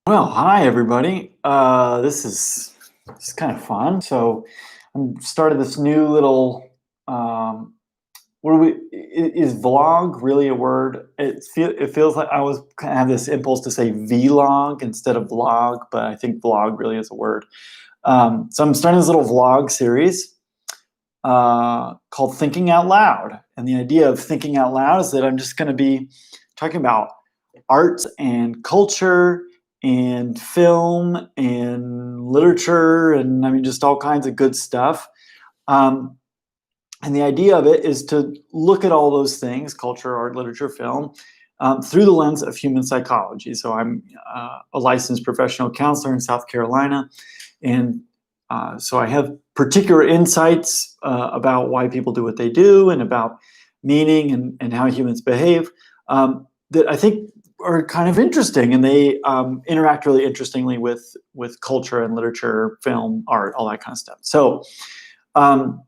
Well, hi everybody. This is kind of fun. So I'm started this new little what do we is vlog really a word? It feels like I was kind of have this impulse to say vlog instead of vlog, but I think vlog really is a word. So I'm starting this little vlog series called Thinking Out Loud. And the idea of thinking out loud is that I'm just going to be talking about arts and culture and film and literature and I mean just all kinds of good stuff. Um, and the idea of it is to look at all those things, culture, art, literature, film, through the lens of human psychology. So I'm a licensed professional counselor in South Carolina, and so I have particular insights about why people do what they do and about meaning and how humans behave that I think are kind of interesting, and they interact really interestingly with culture and literature, film, art, all that kind of stuff. Um,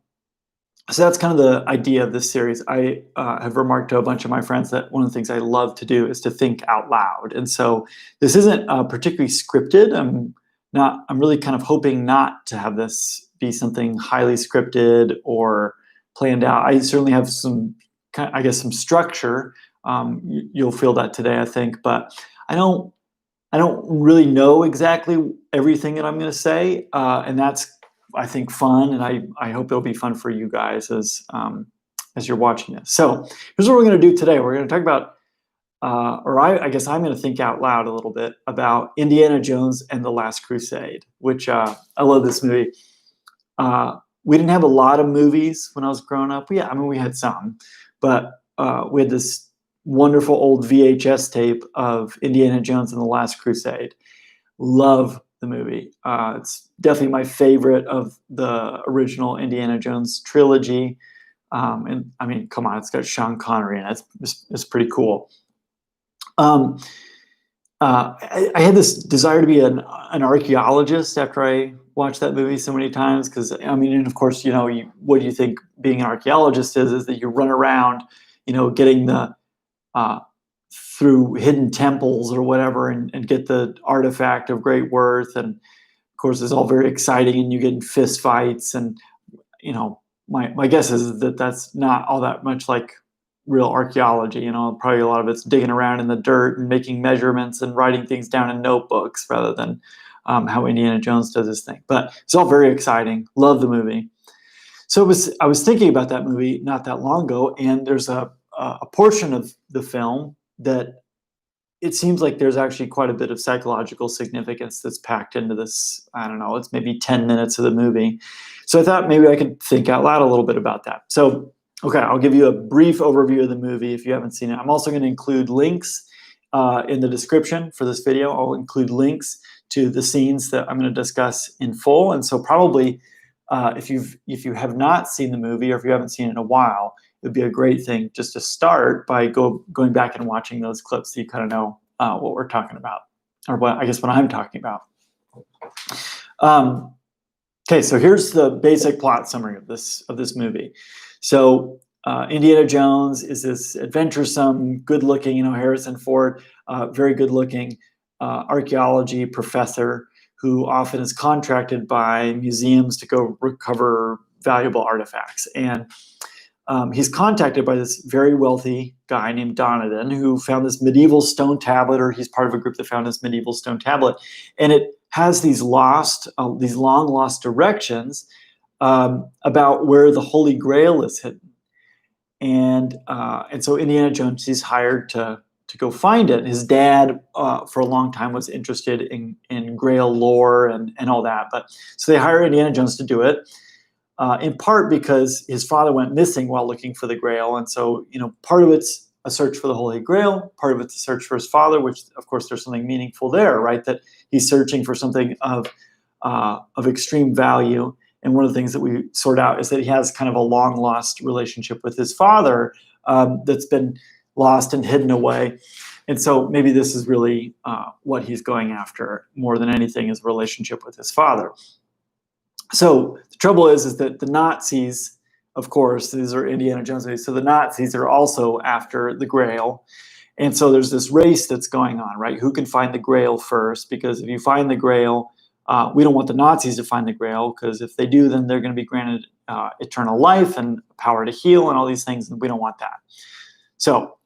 so that's kind of the idea of this series. I have remarked to a bunch of my friends that one of the things I love to do is to think out loud. And so this isn't particularly scripted. I'm really kind of hoping not to have this be something highly scripted or planned out. I certainly have some structure. You'll feel that today, I think, but I don't I don't really know exactly everything that I'm going to say, and that's I think fun, and I hope it'll be fun for you guys as you're watching this. So here's what we're going to do today. We're going to talk about, I guess I'm going to think out loud a little bit about Indiana Jones and the Last Crusade, which I love this movie. We didn't have a lot of movies when I was growing up. Yeah, I mean we had some, but we had this wonderful old VHS tape of Indiana Jones and the Last Crusade. Love the movie. It's definitely my favorite of the original Indiana Jones trilogy. And I mean, come on, it's got Sean Connery in it. It's pretty cool. I had this desire to be an archaeologist after I watched that movie so many times because I mean, and of course, what do you think being an archaeologist is that you run around, getting the uh, through hidden temples or whatever and get the artifact of great worth. And of course, it's all very exciting and you get in fist fights. And, my guess is that that's not all that much like real archaeology. Probably a lot of it's digging around in the dirt and making measurements and writing things down in notebooks rather than how Indiana Jones does his thing. But it's all very exciting. Love the movie. So I was thinking about that movie not that long ago, and there's a portion of the film that it seems like there's actually quite a bit of psychological significance that's packed into this. I don't know, it's maybe 10 minutes of the movie. So I thought maybe I could think out loud a little bit about that. So, okay, I'll give you a brief overview of the movie if you haven't seen it. I'm also going to include links in the description for this video. I'll include links to the scenes that I'm going to discuss in full. And so probably if you have not seen the movie or if you haven't seen it in a while, it would be a great thing just to start by going back and watching those clips so you kind of know what we're talking about, or what I'm talking about. Okay, so here's the basic plot summary of this movie. So Indiana Jones is this adventuresome, good-looking, Harrison Ford, very good-looking archaeology professor who often is contracted by museums to go recover valuable artifacts. And he's contacted by this very wealthy guy named Donovan who found this medieval stone tablet, or he's part of a group that found this medieval stone tablet. And it has these long lost directions about where the Holy Grail is hidden. And so Indiana Jones is hired to go find it. His dad, for a long time, was interested in Grail lore and all that. But so they hire Indiana Jones to do it. In part because his father went missing while looking for the Grail. And so, part of it's a search for the Holy Grail, part of it's a search for his father, which of course there's something meaningful there, right? That he's searching for something of extreme value. And one of the things that we sort out is that he has kind of a long lost relationship with his father that's been lost and hidden away. And so maybe this is really what he's going after more than anything, is a relationship with his father. So the trouble is that the Nazis, of course, these are Indiana Jones movies, so the Nazis are also after the Grail. And so there's this race that's going on, right? Who can find the Grail first? Because if you find the Grail, we don't want the Nazis to find the Grail, because if they do, then they're going to be granted eternal life and power to heal and all these things, and we don't want that. So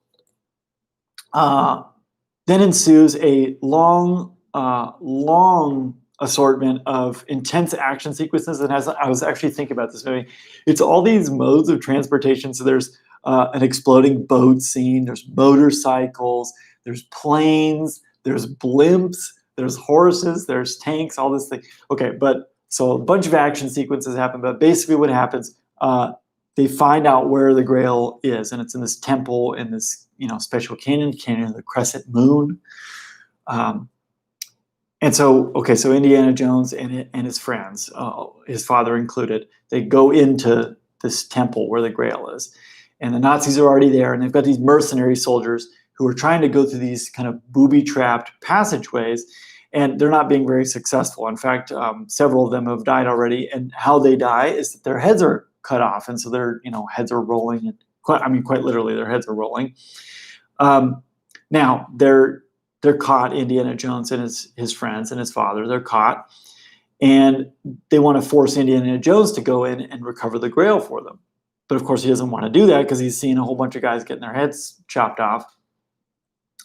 then ensues a long assortment of intense action sequences. And as I was actually thinking about this movie, it's all these modes of transportation. So there's an exploding boat scene, there's motorcycles, there's planes, there's blimps, there's horses, there's tanks, all this thing. Okay, but so a bunch of action sequences happen, but basically what happens, they find out where the Grail is, and it's in this temple in this special canyon of the Crescent Moon. And so, okay, so Indiana Jones and his friends, his father included, they go into this temple where the Grail is. And the Nazis are already there, and they've got these mercenary soldiers who are trying to go through these kind of booby-trapped passageways, and they're not being very successful. In fact, several of them have died already, and how they die is that their heads are cut off, and so their heads are rolling, and quite literally, their heads are rolling. Now, they're caught, Indiana Jones and his friends and his father, they're caught, and they want to force Indiana Jones to go in and recover the Grail for them. But of course, he doesn't want to do that because he's seen a whole bunch of guys getting their heads chopped off.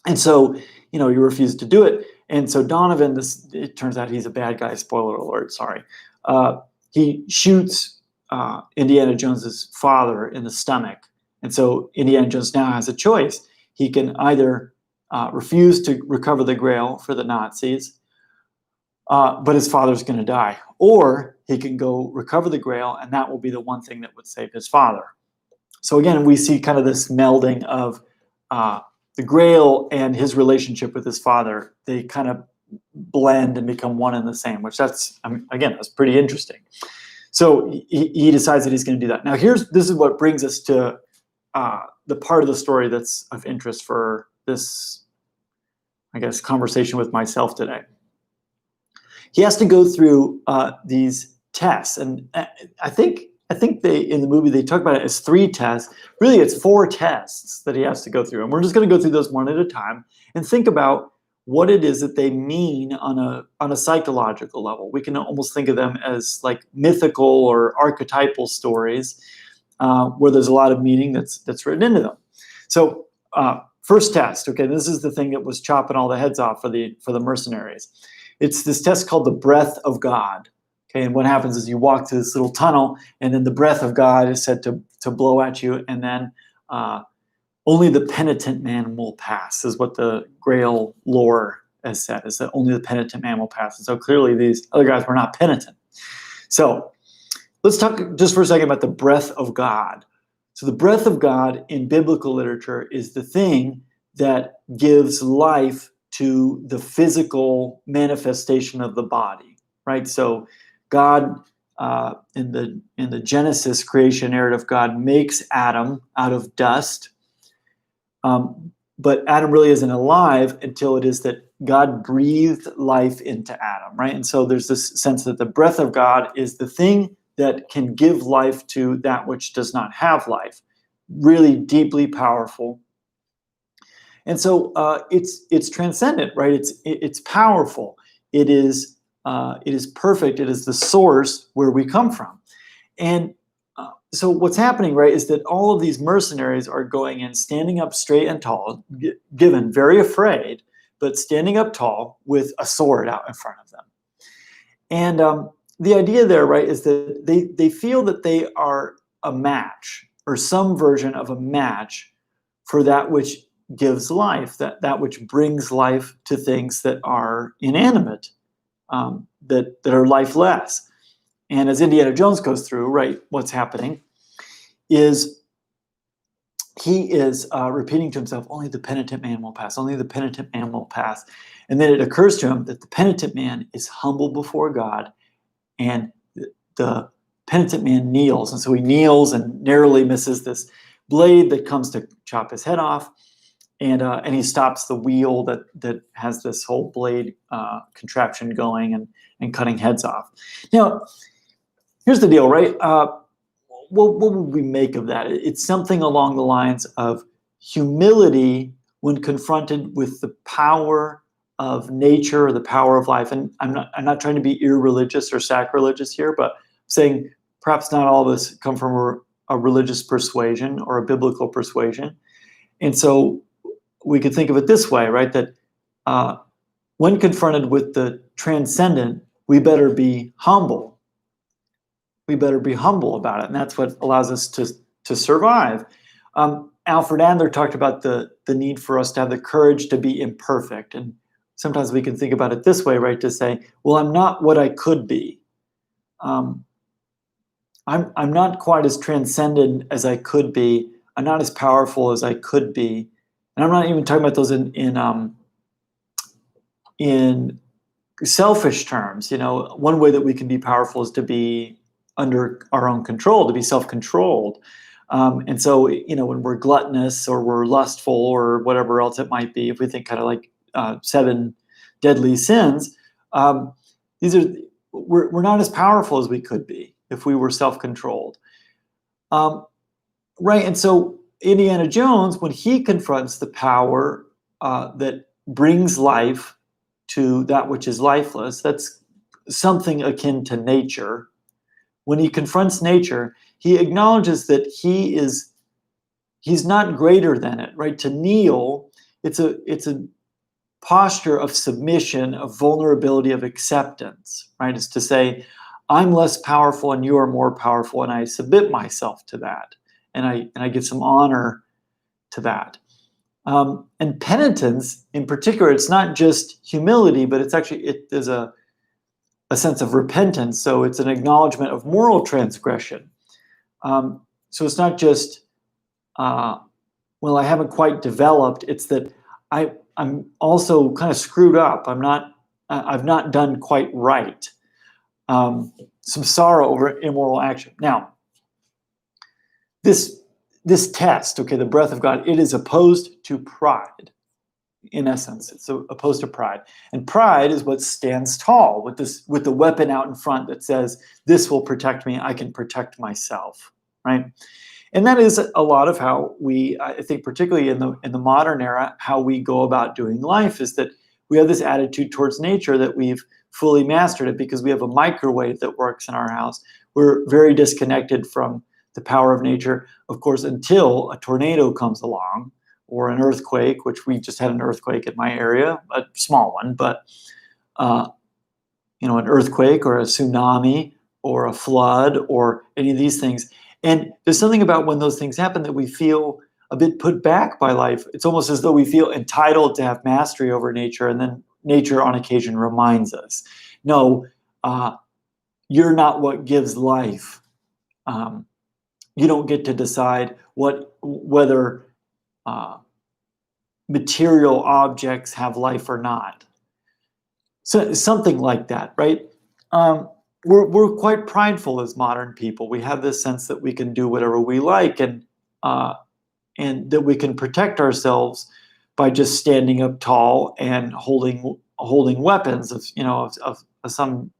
And so, he refused to do it. And so Donovan, it turns out he's a bad guy, spoiler alert, sorry. He shoots Indiana Jones's father in the stomach. And so Indiana Jones now has a choice. He can either refuse to recover the Grail for the Nazis, but his father's going to die. Or he can go recover the Grail, and that will be the one thing that would save his father. So again, we see kind of this melding of the Grail and his relationship with his father. They kind of blend and become one and the same, which that's pretty interesting. So he decides that he's going to do that. Now this is what brings us to the part of the story that's of interest for this, I guess, conversation with myself today. He has to go through these tests, and I think they in the movie they talk about it as 3 tests. Really, it's 4 tests that he has to go through, and we're just going to go through those one at a time and think about what it is that they mean on a psychological level. We can almost think of them as like mythical or archetypal stories where there's a lot of meaning that's written into them. So first test, okay, this is the thing that was chopping all the heads off for the mercenaries. It's this test called the breath of God. Okay, and what happens is you walk through this little tunnel, and then the breath of God is said to blow at you, and then only the penitent man will pass, is what the Grail lore has said, is that only the penitent man will pass. And so clearly these other guys were not penitent. So let's talk just for a second about the breath of God. So the breath of God in biblical literature is the thing that gives life to the physical manifestation of the body, right? So God, in the Genesis creation narrative, God makes Adam out of dust, but Adam really isn't alive until it is that God breathed life into Adam, right? And so there's this sense that the breath of God is the thing that can give life to that which does not have life. Really deeply powerful. And so it's transcendent, right? It's powerful. It is perfect. It is the source where we come from. And so what's happening, right, is that all of these mercenaries are going in, standing up straight and tall, given, very afraid, but standing up tall with a sword out in front of them. And the idea there, right, is that they feel that they are a match, or some version of a match, for that which gives life, that which brings life to things that are inanimate, that are lifeless. And as Indiana Jones goes through, right, what's happening is he is repeating to himself, only the penitent man will pass, only the penitent man will pass. And then it occurs to him that the penitent man is humble before God, and the penitent man kneels. And so he kneels and narrowly misses this blade that comes to chop his head off. And he stops the wheel that has this whole blade contraption going and cutting heads off. Now, here's the deal, right? What would we make of that? It's something along the lines of humility when confronted with the power of nature or the power of life. And I'm not trying to be irreligious or sacrilegious here, but saying perhaps not all of us come from a religious persuasion or a biblical persuasion. And so we could think of it this way, right? That when confronted with the transcendent, we better be humble. We better be humble about it. And that's what allows us to survive. Alfred Adler talked about the need for us to have the courage to be imperfect. And sometimes we can think about it this way, right? To say, well, I'm not what I could be. I'm not quite as transcendent as I could be. I'm not as powerful as I could be. And I'm not even talking about those in selfish terms. One way that we can be powerful is to be under our own control, to be self-controlled. And so, when we're gluttonous or we're lustful or whatever else it might be, if we think kind of like 7 deadly sins, we're not as powerful as we could be if we were self-controlled. Right. And so Indiana Jones, when he confronts the power that brings life to that which is lifeless, that's something akin to nature. When he confronts nature, he acknowledges that he's not greater than it, right? To kneel, it's a posture of submission, of vulnerability, of acceptance, right? It's to say, I'm less powerful and you are more powerful, and I submit myself to that, and I give some honor to that. And penitence, in particular, it's not just humility, but there's a sense of repentance. So it's an acknowledgement of moral transgression. So it's not just, I haven't quite developed. It's that I'm also kind of screwed up. I've not done quite right. Some sorrow over immoral action. Now, this test, okay, the breath of God, it is opposed to pride. In essence, it's opposed to pride. And pride is what stands tall with the weapon out in front that says, this will protect me, I can protect myself, right? And that is a lot of how we, I think, particularly in the modern era, how we go about doing life, is that we have this attitude towards nature that we've fully mastered it because we have a microwave that works in our house. We're very disconnected from the power of nature, of course, until a tornado comes along, or an earthquake, which we just had an earthquake in my area, a small one, but an earthquake or a tsunami or a flood or any of these things. And there's something about when those things happen that we feel a bit put back by life. It's almost as though we feel entitled to have mastery over nature, and then nature on occasion reminds us, no, you're not what gives life. You don't get to decide whether material objects have life or not. So something like that, right? We're quite prideful as modern people. We have this sense that we can do whatever we like, and that we can protect ourselves by just standing up tall and holding weapons of some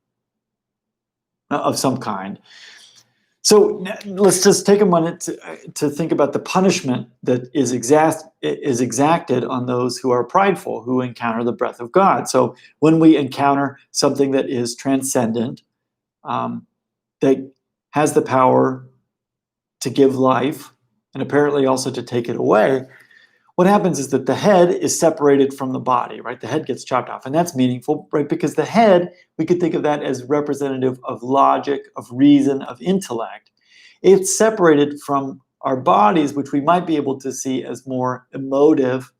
kind. So let's just take a minute to think about the punishment that is exacted on those who are prideful, who encounter the breath of God. So when we encounter something that is transcendent, that has the power to give life and apparently also to take it away, what happens is that the head is separated from the body, right? The head gets chopped off, and that's meaningful, right? Because the head, we could think of that as representative of logic, of reason, of intellect. It's separated from our bodies, which we might be able to see as more emotive,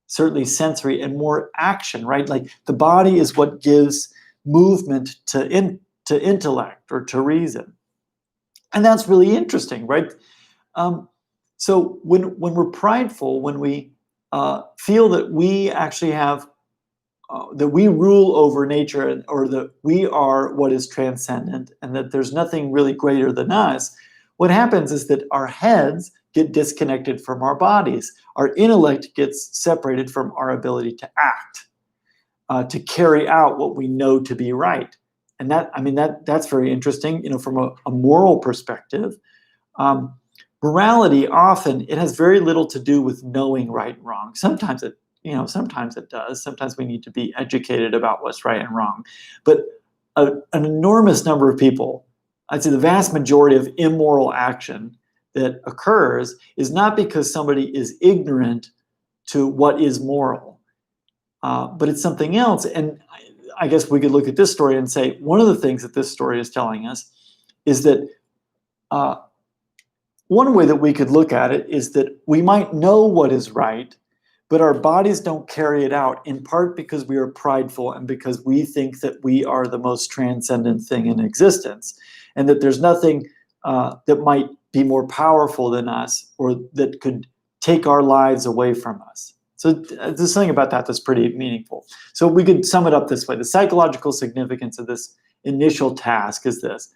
certainly sensory, and more action, right? Like the body is what gives movement to intellect or to reason. And that's really interesting, right? So when we're prideful, when we feel that we actually have, that we rule over nature, or that we are what is transcendent, and that there's nothing really greater than us, what happens is that our heads get disconnected from our bodies. Our intellect gets separated from our ability to act, to carry out what we know to be right. And that's very interesting, from a moral perspective. morality often, it has very little to do with knowing right and wrong. Sometimes it does. Sometimes we need to be educated about what's right and wrong. But an enormous number of people, I'd say the vast majority of immoral action that occurs is not because somebody is ignorant to what is moral, but it's something else. And I guess we could look at this story and say one of the things that this story is telling us is that one way that we could look at it is that we might know what is right, but our bodies don't carry it out, in part because we are prideful and because we think that we are the most transcendent thing in existence, and that there's nothing that might be more powerful than us or that could take our lives away from us. So there's something about that that's pretty meaningful. So we could sum it up this way. The psychological significance of this initial task is this.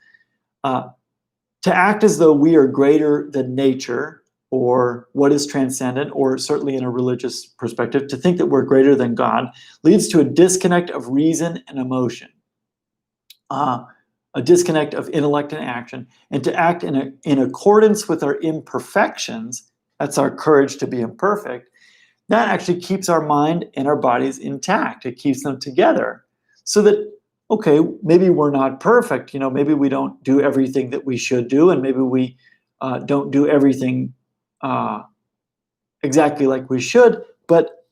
To act as though we are greater than nature or what is transcendent, or certainly in a religious perspective, to think that we're greater than God leads to a disconnect of reason and emotion, a disconnect of intellect and action, and to act in accordance with our imperfections, that's our courage to be imperfect, that actually keeps our mind and our bodies intact. It keeps them together so that, okay, maybe we're not perfect. Maybe we don't do everything that we should do, and maybe we don't do everything exactly like we should, but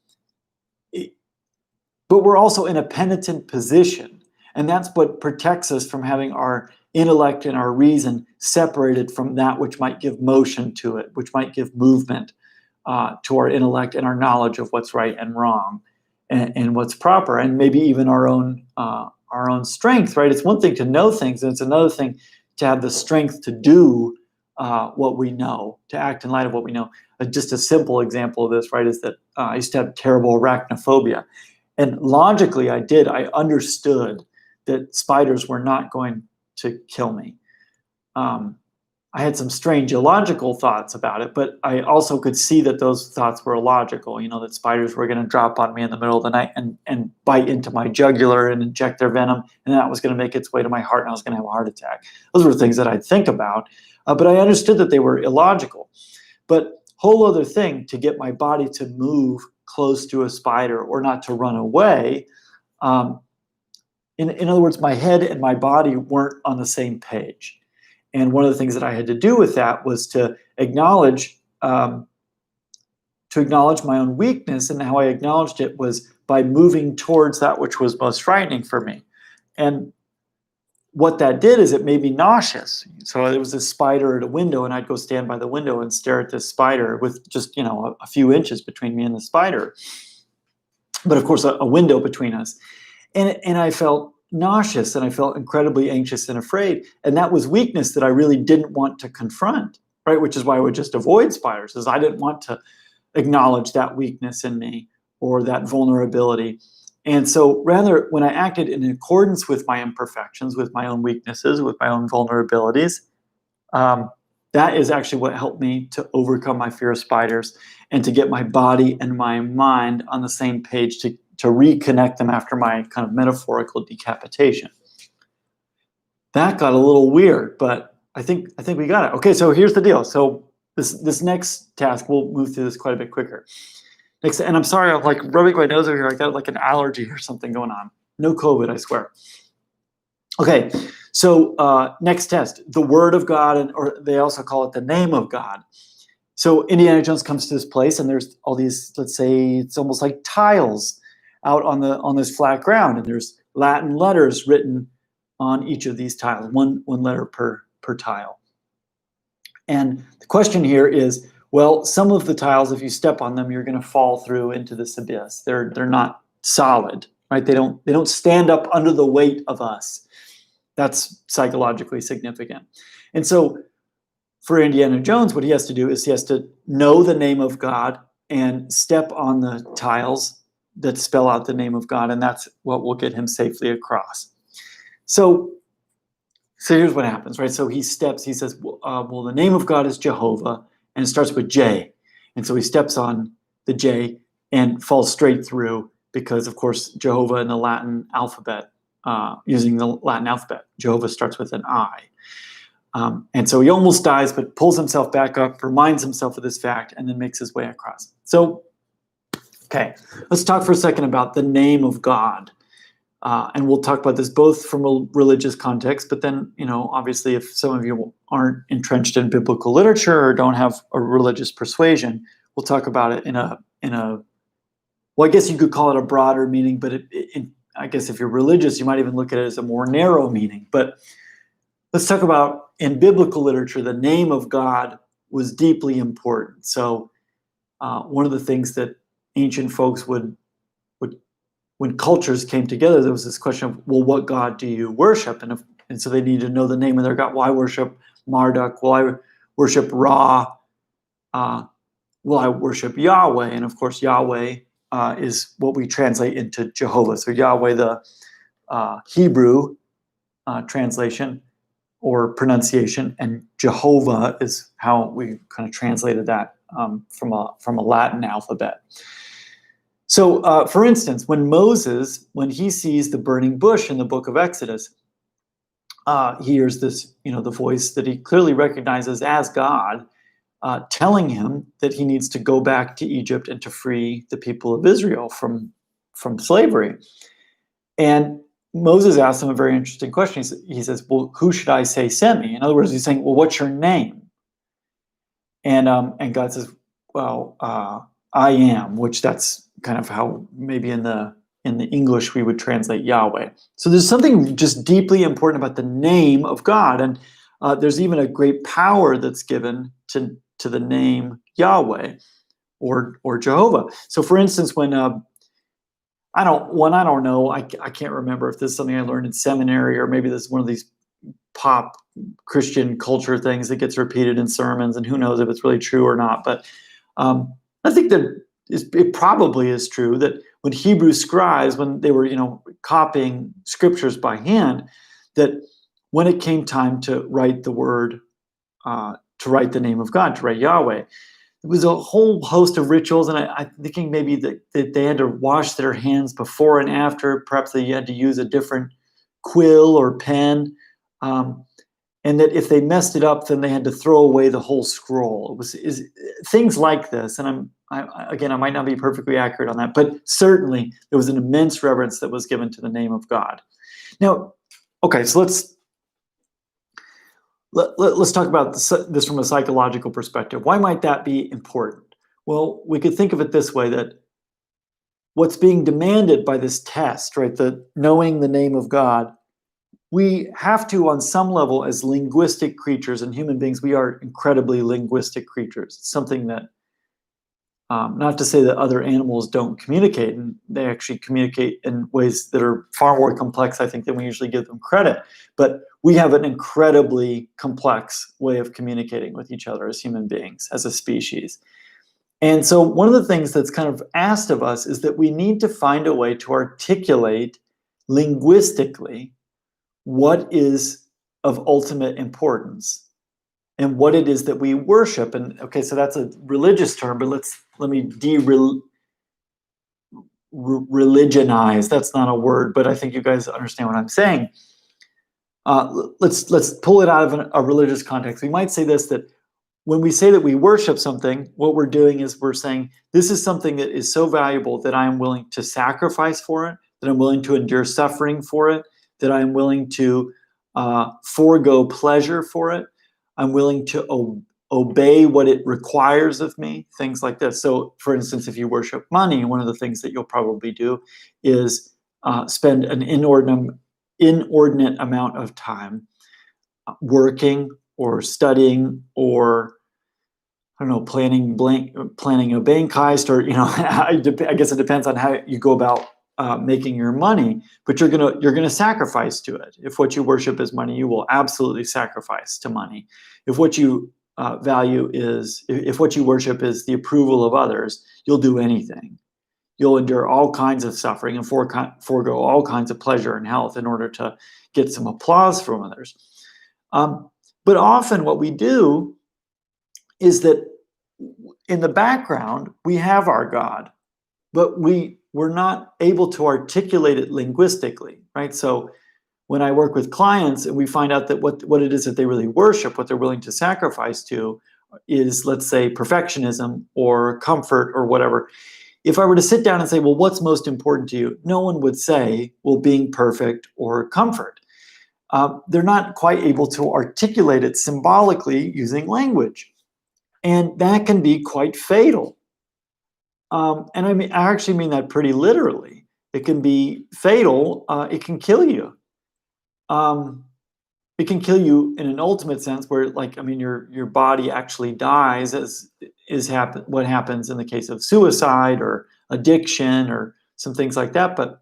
we're also in a penitent position, and that's what protects us from having our intellect and our reason separated from that which might give motion to it, which might give movement to our intellect and our knowledge of what's right and wrong and what's proper, and maybe even our own strength, right? It's one thing to know things, and it's another thing to have the strength to do what we know, to act in light of what we know. Just a simple example of this, right, is that I used to have terrible arachnophobia. And logically, I understood that spiders were not going to kill me. I had some strange illogical thoughts about it, but I also could see that those thoughts were illogical, that spiders were going to drop on me in the middle of the night and bite into my jugular and inject their venom, and that was going to make its way to my heart, and I was going to have a heart attack. Those were things that I'd think about, but I understood that they were illogical. But whole other thing to get my body to move close to a spider or not to run away. In other words, my head and my body weren't on the same page. And one of the things that I had to do with that was to acknowledge my own weakness, and how I acknowledged it was by moving towards that which was most frightening for me. And what that did is it made me nauseous. So there was this spider at a window, and I'd go stand by the window and stare at this spider with just a few inches between me and the spider, but of course a window between us. And I felt nauseous, and I felt incredibly anxious and afraid. And that was weakness that I really didn't want to confront, right? Which is why I would just avoid spiders, is I didn't want to acknowledge that weakness in me or that vulnerability. And so rather, when I acted in accordance with my imperfections, with my own weaknesses, with my own vulnerabilities, that is actually what helped me to overcome my fear of spiders and to get my body and my mind on the same page to reconnect them after my kind of metaphorical decapitation. That got a little weird, but I think we got it. Okay, so here's the deal. So this next task, we'll move through this quite a bit quicker. Next, and I'm sorry, I'm like rubbing my nose over here. I got like an allergy or something going on. No COVID, I swear. Okay, so next test, the Word of God, or they also call it the name of God. So Indiana Jones comes to this place, and there's all these, let's say, it's almost like tiles out on this flat ground, and there's Latin letters written on each of these tiles, one letter per tile. And the question here is, well, some of the tiles, if you step on them, you're going to fall through into this abyss. They're not solid, right? They don't stand up under the weight of us. That's psychologically significant. And so for Indiana Jones, what he has to do is he has to know the name of God and step on the tiles that spell out the name of God, and that's what will get him safely across. So here's what happens, right? So he says, well, the name of God is Jehovah, and it starts with J. And so he steps on the J and falls straight through because, of course, Jehovah in the Latin alphabet, using the Latin alphabet, Jehovah starts with an I. And so he almost dies, but pulls himself back up, reminds himself of this fact, and then makes his way across. So, okay, let's talk for a second about the name of God. And we'll talk about this both from a religious context, but then, obviously, if some of you aren't entrenched in biblical literature or don't have a religious persuasion, we'll talk about it in a well, I guess you could call it a broader meaning, but I guess if you're religious, you might even look at it as a more narrow meaning. But let's talk about, in biblical literature, the name of God was deeply important. So one of the things that ancient folks would, when cultures came together, there was this question of, well, what God do you worship? And so they need to know the name of their God. Well, I worship Marduk. Well, I worship Ra. Well, I worship Yahweh. And of course, Yahweh is what we translate into Jehovah. So Yahweh, the Hebrew translation or pronunciation, and Jehovah is how we kind of translated that from a Latin alphabet. So, for instance, when Moses, when he sees the burning bush in the book of Exodus, he hears this, the voice that he clearly recognizes as God, telling him that he needs to go back to Egypt and to free the people of Israel from slavery. And Moses asks him a very interesting question. He says, well, who should I say sent me? In other words, he's saying, well, what's your name? And God says, well, I am, which that's kind of how maybe in the English we would translate Yahweh. So there's something just deeply important about the name of God. And there's even a great power that's given to the name Yahweh or Jehovah. So for instance, when I don't know, I can't remember if this is something I learned in seminary or maybe this is one of these pop Christian culture things that gets repeated in sermons, and who knows if it's really true or not. But I think that it probably is true that when Hebrew scribes, when they were, copying scriptures by hand, that when it came time to write the word, to write the name of God, to write Yahweh, it was a whole host of rituals. And I'm thinking maybe that they had to wash their hands before and after. Perhaps they had to use a different quill or pen. And that if they messed it up, then they had to throw away the whole scroll. It was things like this. And I might not be perfectly accurate on that, but certainly there was an immense reverence that was given to the name of God. Now, okay, so let's talk about this from a psychological perspective. Why might that be important? Well, we could think of it this way, that what's being demanded by this test, right, the knowing the name of God, we have to, on some level, as linguistic creatures and human beings, we are incredibly linguistic creatures. It's something that, not to say that other animals don't communicate, and they actually communicate in ways that are far more complex, I think, than we usually give them credit. But we have an incredibly complex way of communicating with each other as human beings, as a species. And so one of the things that's kind of asked of us is that we need to find a way to articulate linguistically what is of ultimate importance and what it is that we worship. And okay, so that's a religious term, but let me religionize. That's not a word, but I think you guys understand what I'm saying. Let's pull it out of a religious context. We might say this, that when we say that we worship something, what we're doing is we're saying, this is something that is so valuable that I am willing to sacrifice for it, that I'm willing to endure suffering for it, that I'm willing to forego pleasure for it. I'm willing to obey what it requires of me, things like this. So, for instance, if you worship money, one of the things that you'll probably do is spend an inordinate amount of time working or studying or, I don't know, planning a bank heist, or I guess it depends on how you go about making your money, but you're gonna sacrifice to it. If what you worship is money, you will absolutely sacrifice to money. If what you value is, if what you worship is the approval of others, you'll do anything. You'll endure all kinds of suffering and forego all kinds of pleasure and health in order to get some applause from others. But often what we do is that in the background, we have our God, but we're not able to articulate it linguistically, right? So when I work with clients and we find out that what it is that they really worship, what they're willing to sacrifice to is, let's say, perfectionism or comfort or whatever. If I were to sit down and say, well, what's most important to you? No one would say, well, being perfect or comfort. They're not quite able to articulate it symbolically using language. And that can be quite fatal. And I actually mean that pretty literally. It can be fatal. It can kill you. It can kill you in an ultimate sense, where, like, I mean, your body actually dies, as what happens in the case of suicide or addiction or some things like that. But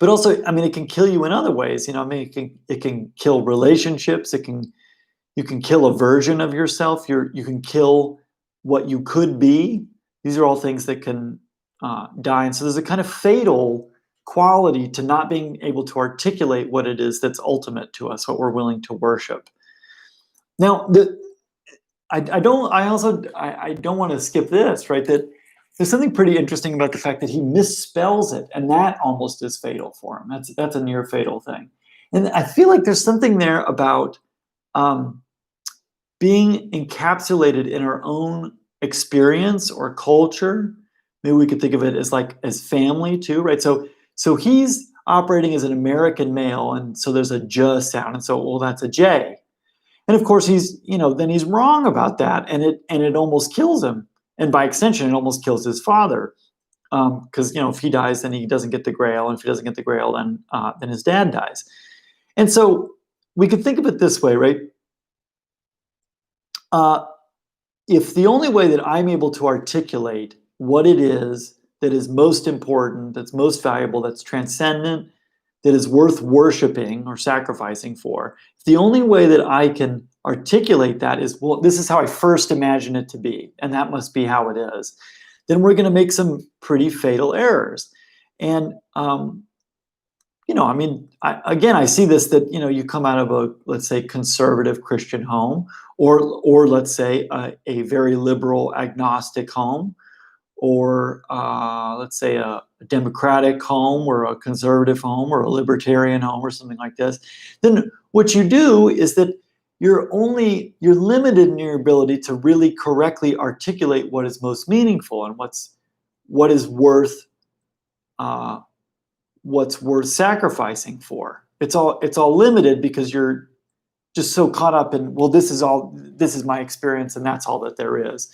also, I mean, it can kill you in other ways. I mean, it can kill relationships. You can kill a version of yourself. You can kill what you could be. These are all things that can die. And so there's a kind of fatal quality to not being able to articulate what it is that's ultimate to us, what we're willing to worship. Now, I don't want to skip this, right? That there's something pretty interesting about the fact that he misspells it, and that almost is fatal for him. That's a near fatal thing. And I feel like there's something there about being encapsulated in our own experience or culture. Maybe we could think of it as family too, right? So he's operating as an American male, and so there's a J sound, and so, well, that's a J. And of course then he's wrong about that, and it almost kills him. And by extension, it almost kills his father. Because if he dies, then he doesn't get the Grail, and if he doesn't get the Grail, then his dad dies. And so we could think of it this way, right? If the only way that I'm able to articulate what it is that is most important, that's most valuable, that's transcendent, that is worth worshiping or sacrificing for, if the only way that I can articulate that is, well, this is how I first imagine it to be, and that must be how it is, then we're going to make some pretty fatal errors. And I see this, that you come out of a, let's say, conservative Christian home, or let's say a very liberal agnostic home, or let's say a democratic home, or a conservative home, or a libertarian home, or something like this. Then what you do is that you're limited in your ability to really correctly articulate what is most meaningful and what's worth sacrificing for. It's all limited because you're just so caught up in, well, this is my experience, and that's all that there is.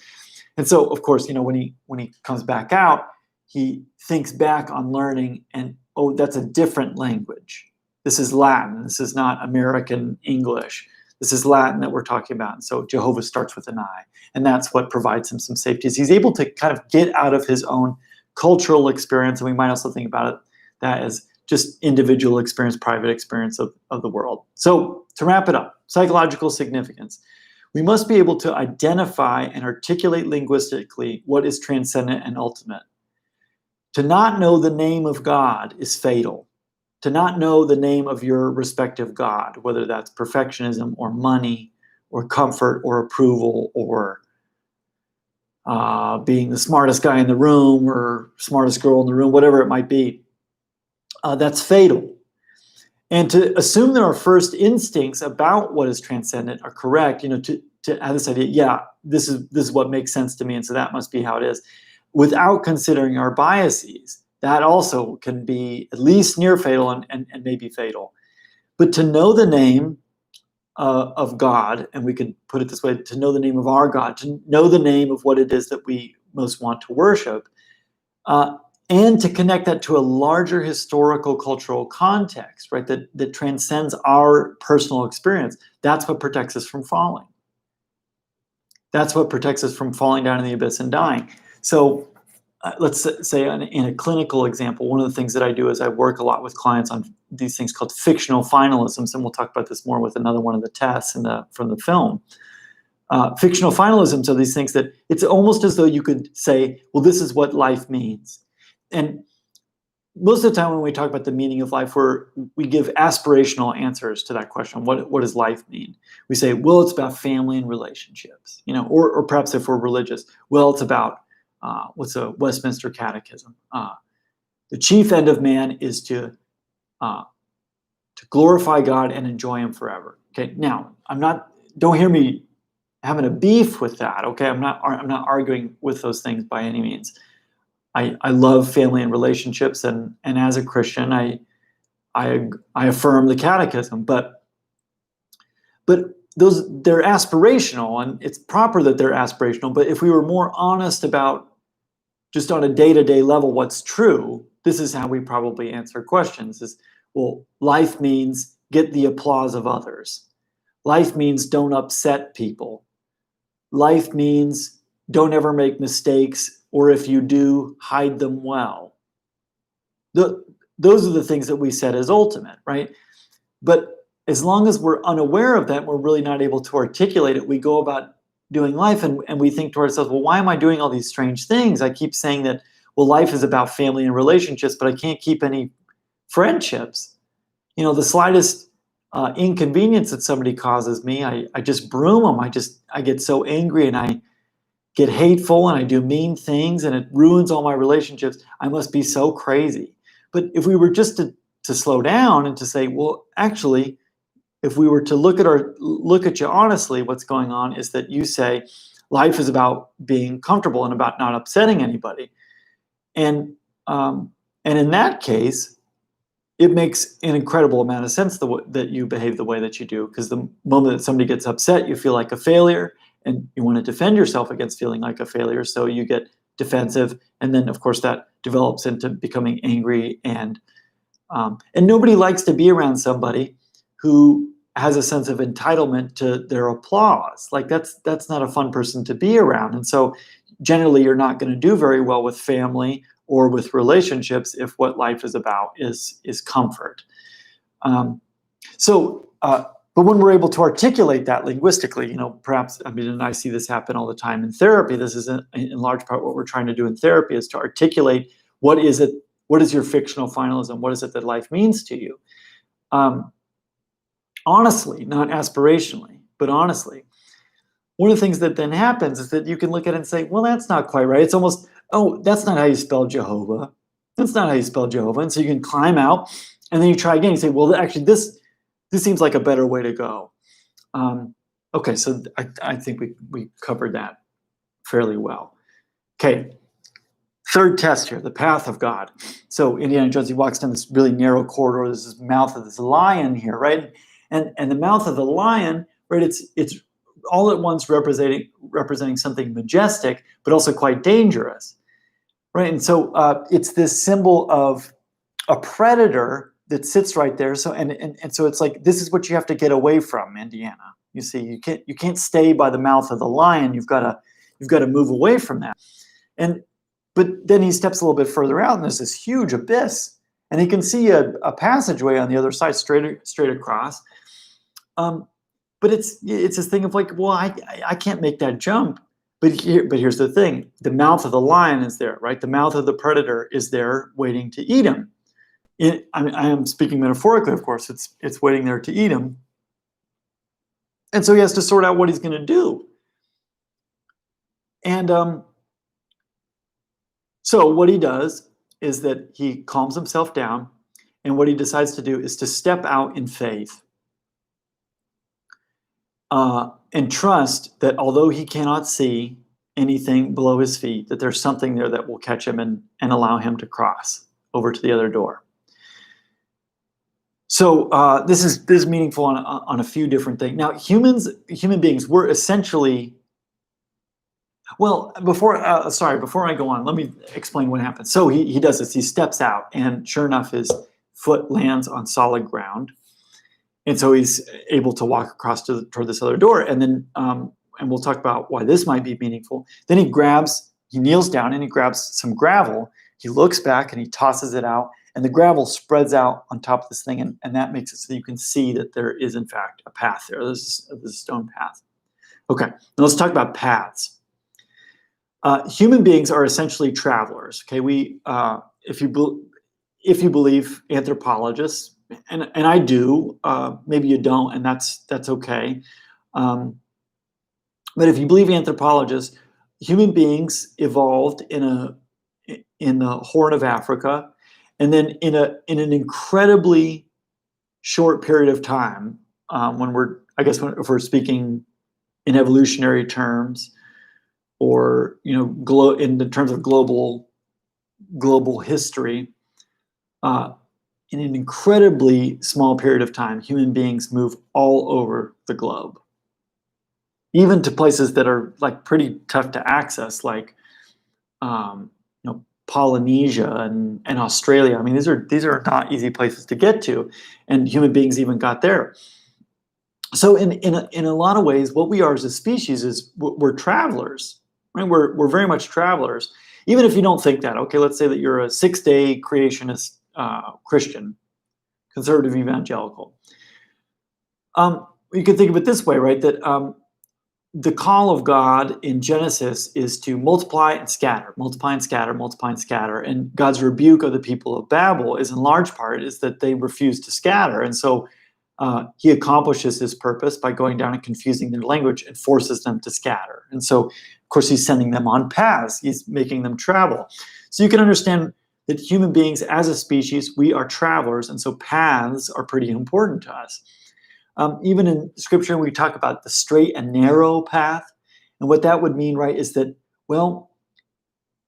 And so, of course, when he comes back out, he thinks back on learning, and, oh, that's a different language. This is Latin. This is not American English. This is Latin that we're talking about. And so Jehovah starts with an I, and that's what provides him some safety. Is he's able to kind of get out of his own cultural experience, and we might also think about it that as just individual experience, private experience of the world. So to wrap it up, psychological significance. We must be able to identify and articulate linguistically what is transcendent and ultimate. To not know the name of God is fatal. To not know the name of your respective God, whether that's perfectionism or money or comfort or approval or being the smartest guy in the room or smartest girl in the room, whatever it might be, that's fatal. And to assume that our first instincts about what is transcendent are correct, to have this idea, yeah, this is what makes sense to me, and so that must be how it is, without considering our biases, that also can be at least near fatal and maybe fatal. But to know the name of God, and we could put it this way, to know the name of our God, to know the name of what it is that we most want to worship, and to connect that to a larger historical cultural context, right, that transcends our personal experience, that's what protects us from falling. That's what protects us from falling down in the abyss and dying. So let's say in a clinical example, one of the things that I do is I work a lot with clients on these things called fictional finalisms, and we'll talk about this more with another one of the tests from the film. Fictional finalisms are these things that it's almost as though you could say, well, this is what life means. And most of the time when we talk about the meaning of life, we give aspirational answers to that question. What does life mean? We say, well, it's about family and relationships, or perhaps if we're religious, well, it's about what's a Westminster Catechism? The chief end of man is to to glorify God and enjoy him forever. Okay, now don't hear me having a beef with that. Okay, I'm not arguing with those things by any means. I love family and relationships, and as a Christian, I affirm the catechism, but they're aspirational, and it's proper that they're aspirational. But if we were more honest about just on a day-to-day level what's true, this is how we probably answer questions: is, well, life means get the applause of others. Life means don't upset people. Life means don't ever make mistakes, or if you do, hide them well. Those are the things that we set as ultimate, right? But as long as we're unaware of that, we're really not able to articulate it. We go about doing life and we think to ourselves, well, why am I doing all these strange things? I keep saying that, well, life is about family and relationships, but I can't keep any friendships. The slightest inconvenience that somebody causes me, I just broom them. I get so angry and I get hateful and I do mean things and it ruins all my relationships. I must be so crazy. But if we were just to slow down and to say, well, actually, if we were to look at you honestly, what's going on is that you say life is about being comfortable and about not upsetting anybody. And in that case, it makes an incredible amount of sense that you behave the way that you do, because the moment that somebody gets upset, you feel like a failure and you want to defend yourself against feeling like a failure. So you get defensive. And then, of course, that develops into becoming angry. And nobody likes to be around somebody who has a sense of entitlement to their applause. Like that's not a fun person to be around. And so generally you're not going to do very well with family or with relationships if what life is about is comfort. But when we're able to articulate that linguistically, perhaps, and I see this happen all the time in therapy. This is in large part what we're trying to do in therapy, is to articulate what is your fictional finalism? What is it that life means to you? Honestly, not aspirationally, but honestly. One of the things that then happens is that you can look at it and say, well, that's not quite right. It's almost, oh, that's not how you spell Jehovah. That's not how you spell Jehovah. And so you can climb out and then you try again. You say, well, actually, this seems like a better way to go. Okay, so I think we covered that fairly well. Okay, third test here, the path of God. So Indiana Jones, he walks down this really narrow corridor. There's this mouth of this lion here, right? And the mouth of the lion, right? It's all at once representing something majestic, but also quite dangerous, right? And so it's this symbol of a predator that sits right there. So and so it's like, this is what you have to get away from, Indiana. You see, you can't stay by the mouth of the lion. You've got to move away from that. But then he steps a little bit further out, and there's this huge abyss, and he can see a passageway on the other side, straight across. But it's this thing of like, well, I can't make that jump. But here's the thing: the mouth of the lion is there, right? The mouth of the predator is there, waiting to eat him. I am speaking metaphorically, of course. It's waiting there to eat him, and so he has to sort out what he's going to do. And so what he does is that he calms himself down, and what he decides to do is to step out in faith and trust that although he cannot see anything below his feet, that there's something there that will catch him and allow him to cross over to the other door. So this is meaningful on a few different things. Now, human beings, we're essentially, well, before I go on, let me explain what happens. So he does this. He steps out, and sure enough, his foot lands on solid ground, and so he's able to walk across toward this other door. And then, and we'll talk about why this might be meaningful. Then he kneels down and he grabs some gravel. He looks back and he tosses it out, and the gravel spreads out on top of this thing, and that makes it so you can see that there is in fact a path there. There's a stone path. Okay, now let's talk about paths. Human beings are essentially travelers. Okay, if you believe anthropologists, and I do, maybe you don't, and that's okay. But if you believe anthropologists, human beings evolved in the Horn of Africa, and then in an incredibly short period of time, when if we're speaking in evolutionary terms, or in the terms of global history, uh, in an incredibly small period of time, human beings move all over the globe, even to places that are like pretty tough to access, like Polynesia and Australia. I mean, these are not easy places to get to, and human beings even got there. So in a lot of ways, what we are as a species is we're travelers, right? We're very much travelers. Even if you don't think that, okay, let's say that you're a six-day creationist Christian, conservative evangelical. You can think of it this way, right? That the call of God in Genesis is to multiply and scatter, multiply and scatter, multiply and scatter. And God's rebuke of the people of Babel is in large part is that they refuse to scatter. And so he accomplishes his purpose by going down and confusing their language and forces them to scatter. And so, of course, he's sending them on paths. He's making them travel. So you can understand that human beings as a species, we are travelers. And so paths are pretty important to us. Even in scripture, we talk about the straight and narrow path. And what that would mean, right, is that, well,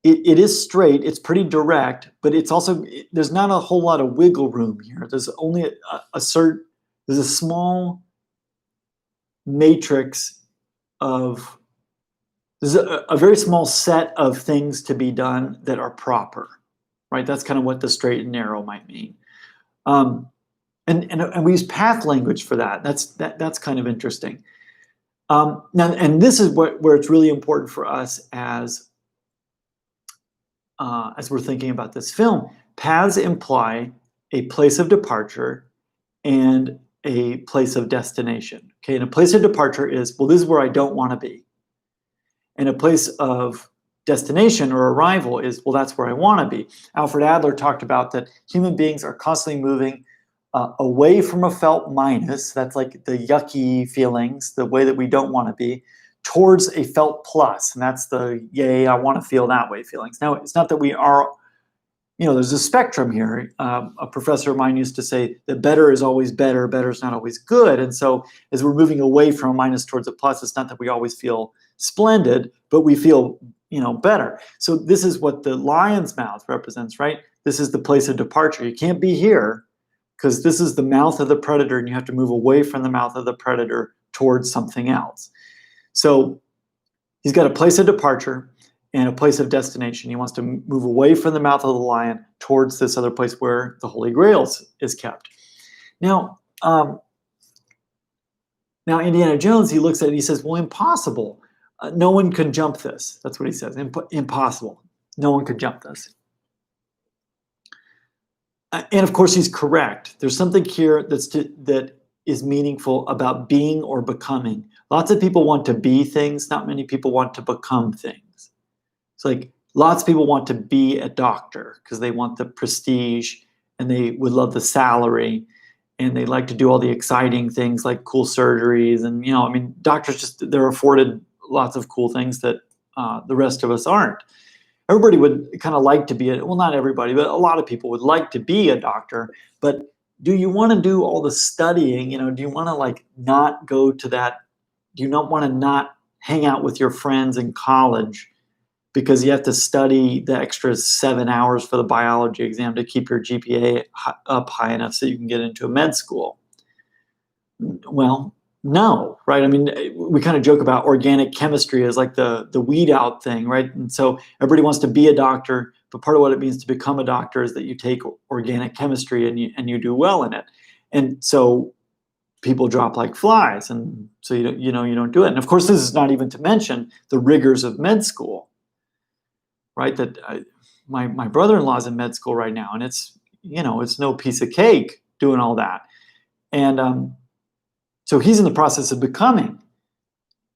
it is straight, it's pretty direct, but it's also, there's not a whole lot of wiggle room here. There's only there's a small matrix of, there's a very small set of things to be done that are proper, right? That's kind of what the straight and narrow might mean. And we use path language for that. That's kind of interesting. Now, and this is where it's really important for us as we're thinking about this film. Paths imply a place of departure and a place of destination. Okay, and a place of departure is, well, this is where I don't want to be. And a place of destination or arrival is, well, that's where I want to be. Alfred Adler talked about that human beings are constantly moving away from a felt minus, that's like the yucky feelings, the way that we don't want to be, towards a felt plus, and that's the yay, I want to feel that way feelings. Now, it's not that we are, there's a spectrum here. A professor of mine used to say that better is always better, better is not always good. And so as we're moving away from a minus towards a plus, it's not that we always feel splendid, but we feel, better. So this is what the lion's mouth represents, right? This is the place of departure. You can't be here, because this is the mouth of the predator, and you have to move away from the mouth of the predator towards something else. So he's got a place of departure and a place of destination. He wants to move away from the mouth of the lion towards this other place where the Holy Grail is kept. Now Indiana Jones, he looks at it and he says, well, impossible. No one can jump this. That's what he says. Impossible. No one could jump this. And of course, he's correct. There's something here that is meaningful about being or becoming. Lots of people want to be things. Not many people want to become things. It's like lots of people want to be a doctor because they want the prestige and they would love the salary and they like to do all the exciting things like cool surgeries. And, doctors they're afforded lots of cool things that the rest of us aren't. Everybody would kind of like to be well, not everybody, but a lot of people would like to be a doctor. But do you want to do all the studying? Do you want to not go to that? Do you not want to not hang out with your friends in college because you have to study the extra 7 hours for the biology exam to keep your GPA up high enough so you can get into a med school? Well, no, right? We kind of joke about organic chemistry as like the weed out thing, right? And so everybody wants to be a doctor, but part of what it means to become a doctor is that you take organic chemistry and you do well in it. And so people drop like flies, and so you don't do it. And of course, this is not even to mention the rigors of med school, right? That my brother-in-law is in med school right now, and it's no piece of cake doing all that. And so he's in the process of becoming.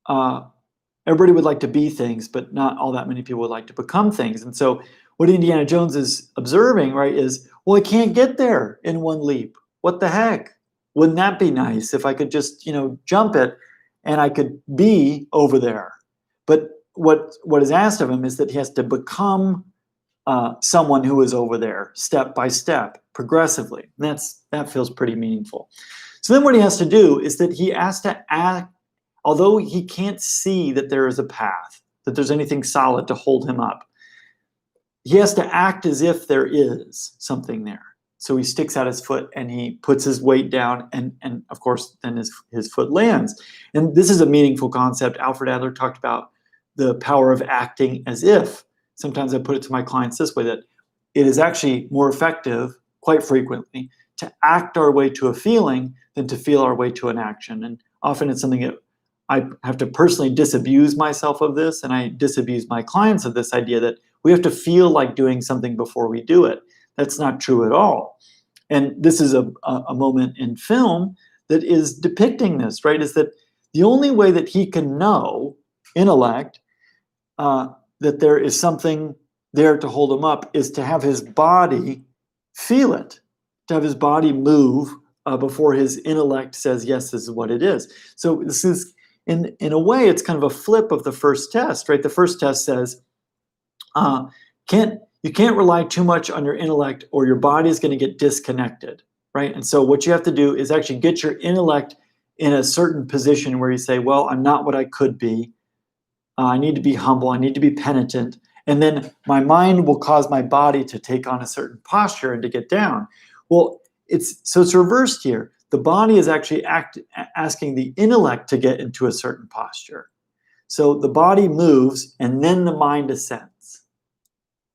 Everybody would like to be things, but not all that many people would like to become things. And so what Indiana Jones is observing, right, is, well, I can't get there in one leap. What the heck? Wouldn't that be nice if I could just, jump it and I could be over there? But what is asked of him is that he has to become someone who is over there, step by step, progressively. And that feels pretty meaningful. So then what he has to do is that he has to act, although he can't see that there is a path, that there's anything solid to hold him up, he has to act as if there is something there. So he sticks out his foot and he puts his weight down, and of course then his foot lands. And this is a meaningful concept. Alfred Adler talked about the power of acting as if. Sometimes I put it to my clients this way, that it is actually more effective, quite frequently, to act our way to a feeling than to feel our way to an action. And often it's something that I have to personally disabuse myself of this, and I disabuse my clients of this idea that we have to feel like doing something before we do it. That's not true at all. And this is a moment in film that is depicting this, right? Is that the only way that he can know, intellect, that there is something there to hold him up is to have his body feel it, to have his body move before his intellect says, yes, this is what it is. So this is, in a way, it's kind of a flip of the first test, right? The first test says, you can't rely too much on your intellect or your body is going to get disconnected, right? And so what you have to do is actually get your intellect in a certain position where you say, well, I'm not what I could be. I need to be humble. I need to be penitent. And then my mind will cause my body to take on a certain posture and to get down. Well, it's reversed here. The body is actually asking the intellect to get into a certain posture. So the body moves and then the mind ascends.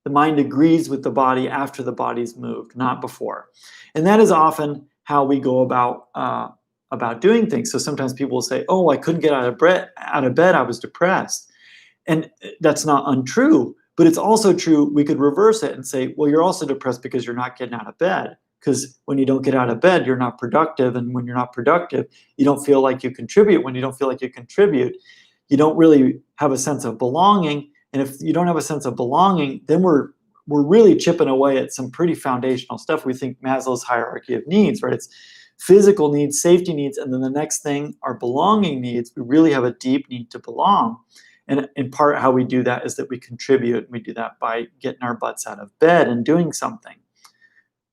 The mind agrees with the body after the body's moved, not before. And that is often how we go about doing things. So sometimes people will say, oh, I couldn't get out of bed, I was depressed. And that's not untrue, but it's also true. We could reverse it and say, well, you're also depressed because you're not getting out of bed. Because when you don't get out of bed, you're not productive. And when you're not productive, you don't feel like you contribute. When you don't feel like you contribute, you don't really have a sense of belonging. And if you don't have a sense of belonging, then we're really chipping away at some pretty foundational stuff. We think Maslow's hierarchy of needs, right? It's physical needs, safety needs, and then the next thing are belonging needs. We really have a deep need to belong. And in part, how we do that is that we contribute. We do that by getting our butts out of bed and doing something.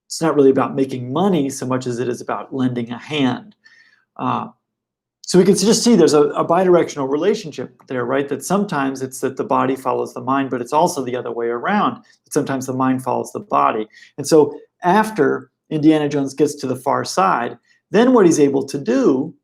It's not really about making money so much as it is about lending a hand. So we can just see there's a bidirectional relationship there, right? That sometimes it's that the body follows the mind, but it's also the other way around. That sometimes the mind follows the body. And so after Indiana Jones gets to the far side, then what he's able to do,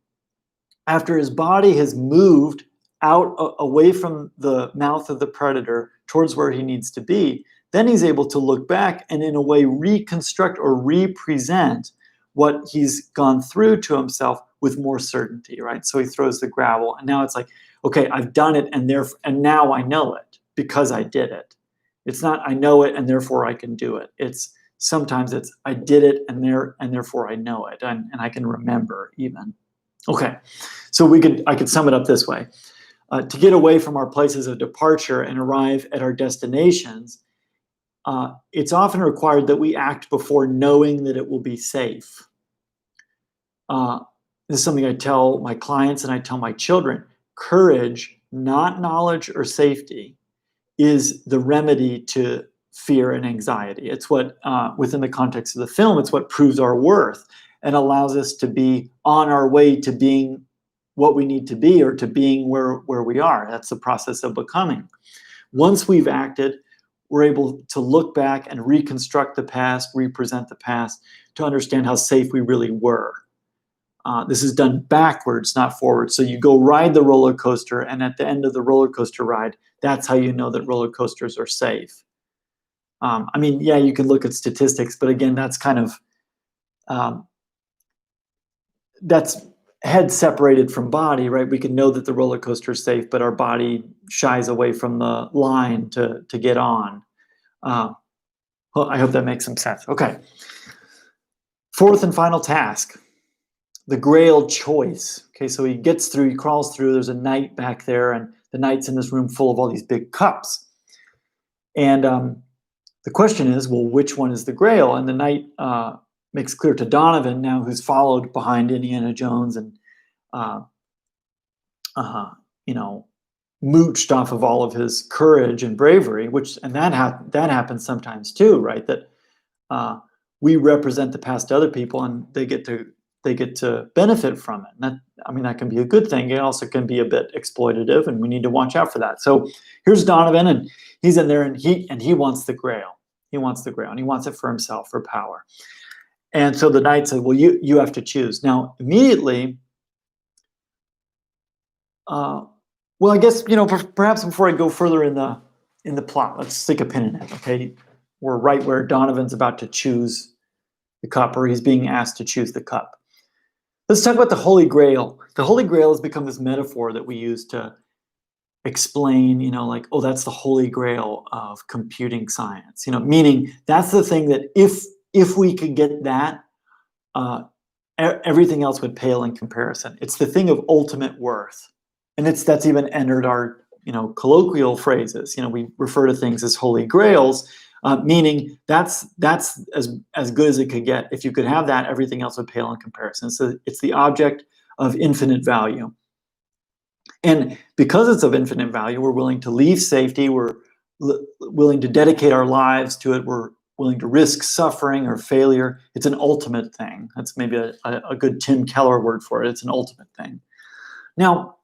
after his body has moved out away from the mouth of the predator towards where he needs to be, then he's able to look back and in a way reconstruct or represent what he's gone through to himself with more certainty, right? So he throws the gravel and now it's like, okay, I've done it and now I know it because I did it. It's not I know it and therefore I can do it. Sometimes it's I did it and therefore I know it and I can remember even. Okay, so I could sum it up this way. To get away from our places of departure and arrive at our destinations, it's often required that we act before knowing that it will be safe. This is something I tell my clients and I tell my children. Courage, not knowledge or safety, is the remedy to fear and anxiety. It's what, within the context of the film, it's what proves our worth and allows us to be on our way to being what we need to be or to being where we are. That's the process of becoming. Once we've acted, we're able to look back and reconstruct the past, represent the past, to understand how safe we really were. This is done backwards, not forward. So you go ride the roller coaster, and at the end of the roller coaster ride, that's how you know that roller coasters are safe. I mean, yeah, you can look at statistics, but again, that's kind of, that's head separated from body, right? We can know that the roller coaster is safe, but our body shies away from the line to get on. Well, I hope that makes some sense. Okay. Fourth and final task, the Grail choice. Okay, so he crawls through, there's a knight back there, and the knight's in this room full of all these big cups. And the question is, well, which one is the Grail? And the knight makes clear to Donovan now, who's followed behind Indiana Jones and mooched off of all of his courage and bravery, and that happens sometimes too, right? That we represent the past to other people, and they get to benefit from it. And that can be a good thing. It also can be a bit exploitative, and we need to watch out for that. So here's Donovan, and he's in there, and he wants the Grail. He wants the Grail, and he wants it for himself, for power. And so the knight said, well, you have to choose. Now, immediately, well, I guess, perhaps before I go further in the plot, let's stick a pin in it, okay? We're right where Donovan's about to choose the cup, or he's being asked to choose the cup. Let's talk about the Holy Grail. The Holy Grail has become this metaphor that we use to explain, like, oh, that's the Holy Grail of computing science, meaning that's the thing that if we could get that, everything else would pale in comparison. It's the thing of ultimate worth. And that's even entered our, colloquial phrases. We refer to things as Holy Grails, meaning that's as good as it could get. If you could have that, everything else would pale in comparison. So it's the object of infinite value. And because it's of infinite value, we're willing to leave safety. We're willing to dedicate our lives to it. We're willing to risk suffering or failure. It's an ultimate thing. That's maybe a good Tim Keller word for it. It's an ultimate thing. Now,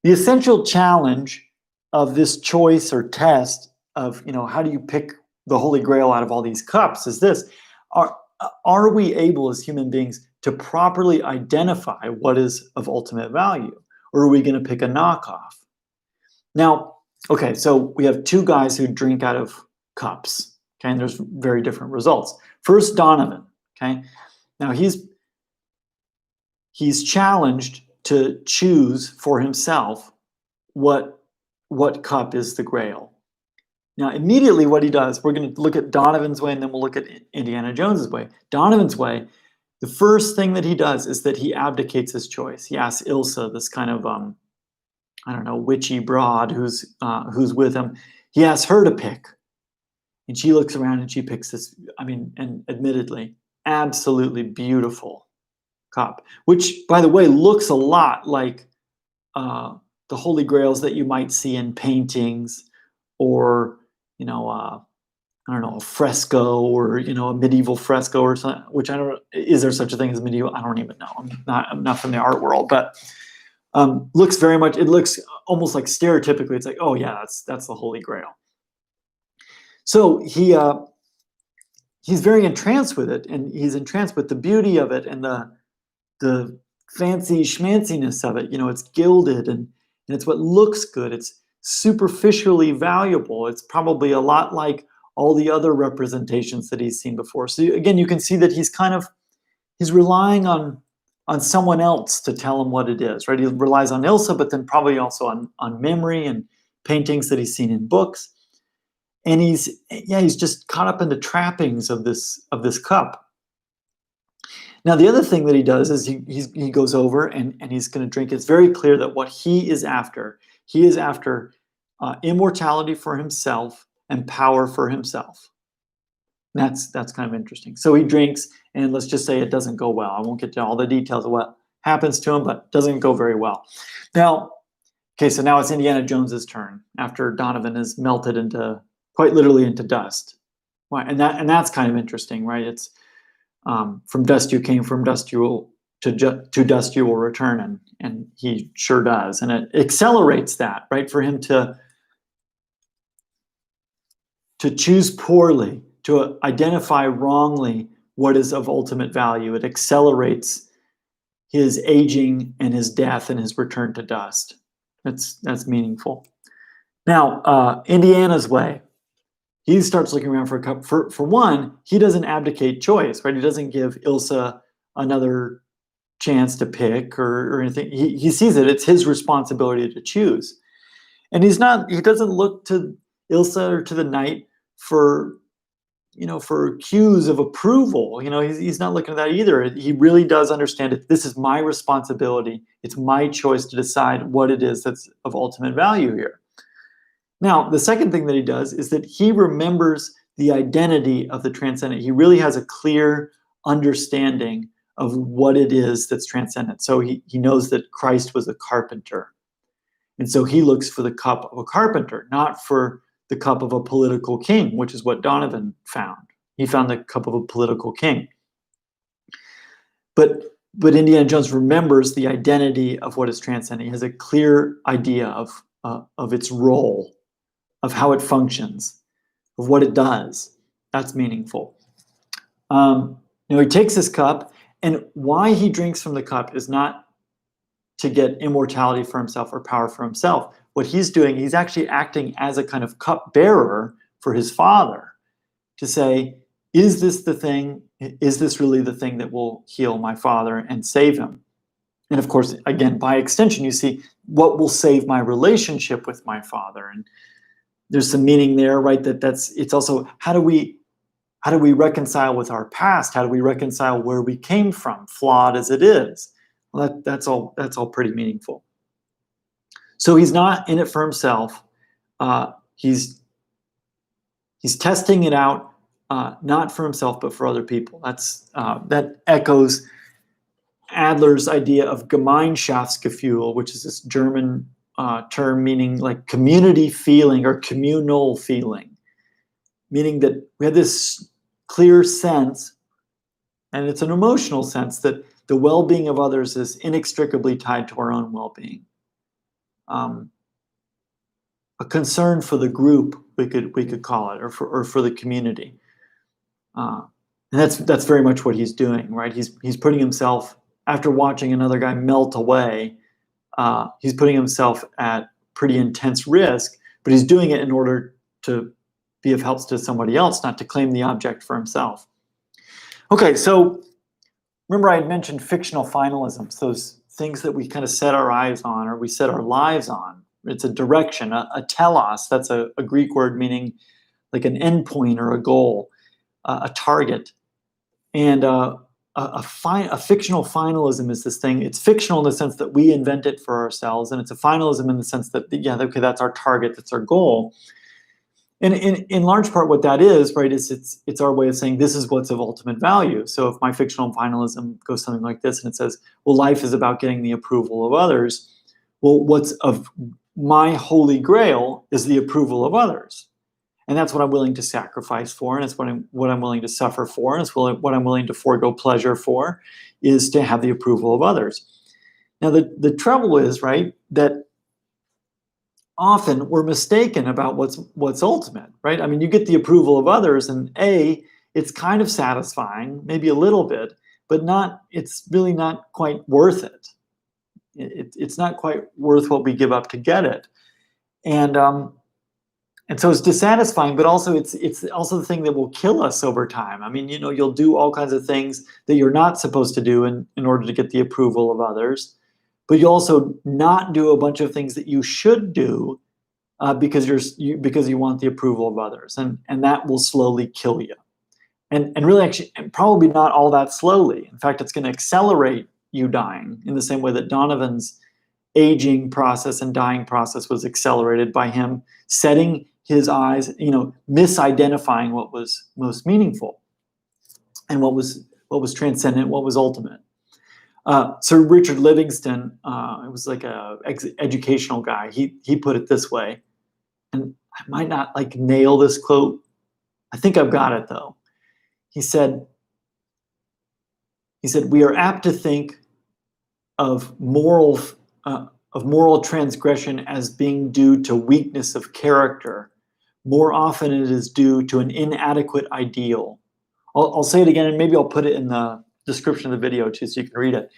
the essential challenge of this choice or test of, how do you pick the Holy Grail out of all these cups is this: are we able as human beings to properly identify what is of ultimate value? Or are we going to pick a knockoff? Now, okay, so we have two guys who drink out of cups, okay, and there's very different results. First, Donovan, okay? Now he's challenged to choose for himself what cup is the Grail. Now, immediately what he does, we're going to look at Donovan's way, and then we'll look at Indiana Jones's way. Donovan's way, the first thing that he does is that he abdicates his choice. He asks Ilsa, this kind of, witchy broad who's with him. He asks her to pick. And she looks around and she picks this, and admittedly, absolutely beautiful cup, which, by the way, looks a lot like the Holy Grails that you might see in paintings or, a fresco or, a medieval fresco or something, which is there such a thing as medieval? I don't even know. I'm not from the art world, but looks very much, it looks almost like stereotypically, it's like, oh yeah, that's the Holy Grail. So he's very entranced with it, and he's entranced with the beauty of it and the fancy schmanciness of it. It's gilded and it's what looks good. It's superficially valuable. It's probably a lot like all the other representations that he's seen before. So again, you can see that he's relying on someone else to tell him what it is, right? He relies on Ilsa, but then probably also on memory and paintings that he's seen in books. And he's just caught up in the trappings of this cup. Now, the other thing that he does is he goes over and he's going to drink. It's very clear that what he is after immortality for himself and power for himself. That's kind of interesting. So he drinks, and let's just say it doesn't go well. I won't get to all the details of what happens to him, but it doesn't go very well. Now, okay, so now it's Indiana Jones's turn after Donovan is melted quite literally into dust. And that's kind of interesting, right? It's from dust you came, from dust you will to dust you will return, and he sure does. And it accelerates that, right? For him to choose poorly, to identify wrongly what is of ultimate value. It accelerates his aging and his death and his return to dust. That's meaningful. Now, Indiana's way. He starts looking around for a cup. For one, he doesn't abdicate choice, right? He doesn't give Ilsa another chance to pick or anything. He sees it. It's his responsibility to choose. And he doesn't look to Ilsa or to the knight for cues of approval. He's not looking at that either. He really does understand it. This is my responsibility. It's my choice to decide what it is that's of ultimate value here. Now, the second thing that he does is that he remembers the identity of the transcendent. He really has a clear understanding of what it is that's transcendent. So he knows that Christ was a carpenter. And so he looks for the cup of a carpenter, not for the cup of a political king, which is what Donovan found. He found the cup of a political king. But Indiana Jones remembers the identity of what is transcendent. He has a clear idea of its role, of how it functions, of what it does. That's meaningful. He takes this cup, and why he drinks from the cup is not to get immortality for himself or power for himself. What he's doing, he's actually acting as a kind of cup bearer for his father to say, is this the thing? Is this really the thing that will heal my father and save him? And of course, again, by extension, you see what will save my relationship with my father. And there's some meaning there, right? It's also how do we reconcile with our past? How do we reconcile where we came from, flawed as it is? Well, that's all pretty meaningful. So he's not in it for himself. He's testing it out, not for himself, but for other people. That echoes Adler's idea of Gemeinschaftsgefühl, which is this German term meaning like community feeling or communal feeling, meaning that we have this clear sense, and it's an emotional sense, that the well-being of others is inextricably tied to our own well-being. A concern for the group, we could call it, or for the community. And that's very much what he's doing, right? He's putting himself, after watching another guy melt away, he's putting himself at pretty intense risk, but he's doing it in order to be of help to somebody else, not to claim the object for himself. Okay, so remember I had mentioned fictional finalisms, those things that we kind of set our eyes on or we set our lives on. It's a direction, a telos, that's a Greek word meaning like an endpoint or a goal, a target. And a fictional finalism is this thing. It's fictional in the sense that we invent it for ourselves, and it's a finalism in the sense that, yeah, okay, that's our target, that's our goal. And in large part what that is, right, is it's our way of saying this is what's of ultimate value. So if my fictional finalism goes something like this and it says, well, life is about getting the approval of others. Well, what's of my holy grail is the approval of others. And that's what I'm willing to sacrifice for, and it's what I'm willing to suffer for, and it's what I'm willing to forego pleasure for, is to have the approval of others. Now, the trouble is, right, that often we're mistaken about what's ultimate, right? I mean, you get the approval of others, and it's kind of satisfying, maybe a little bit, but it's really not quite worth it. It's not quite worth what we give up to get it. And so it's dissatisfying, but also it's also the thing that will kill us over time. I mean, you'll do all kinds of things that you're not supposed to do in order to get the approval of others, but you also not do a bunch of things that you should do because you want the approval of others, and that will slowly kill you. And really, actually, and probably not all that slowly. In fact, it's going to accelerate you dying in the same way that Donovan's aging process and dying process was accelerated by him setting his eyes, misidentifying what was most meaningful and what was transcendent, what was ultimate. Sir Richard Livingstone, it was like a educational guy. He put it this way, and I might not nail this quote. I think I've got it though. He said, we are apt to think of moral transgression as being due to weakness of character. More often it is due to an inadequate ideal. I'll say it again, and maybe I'll put it in the description of the video too, so you can read it.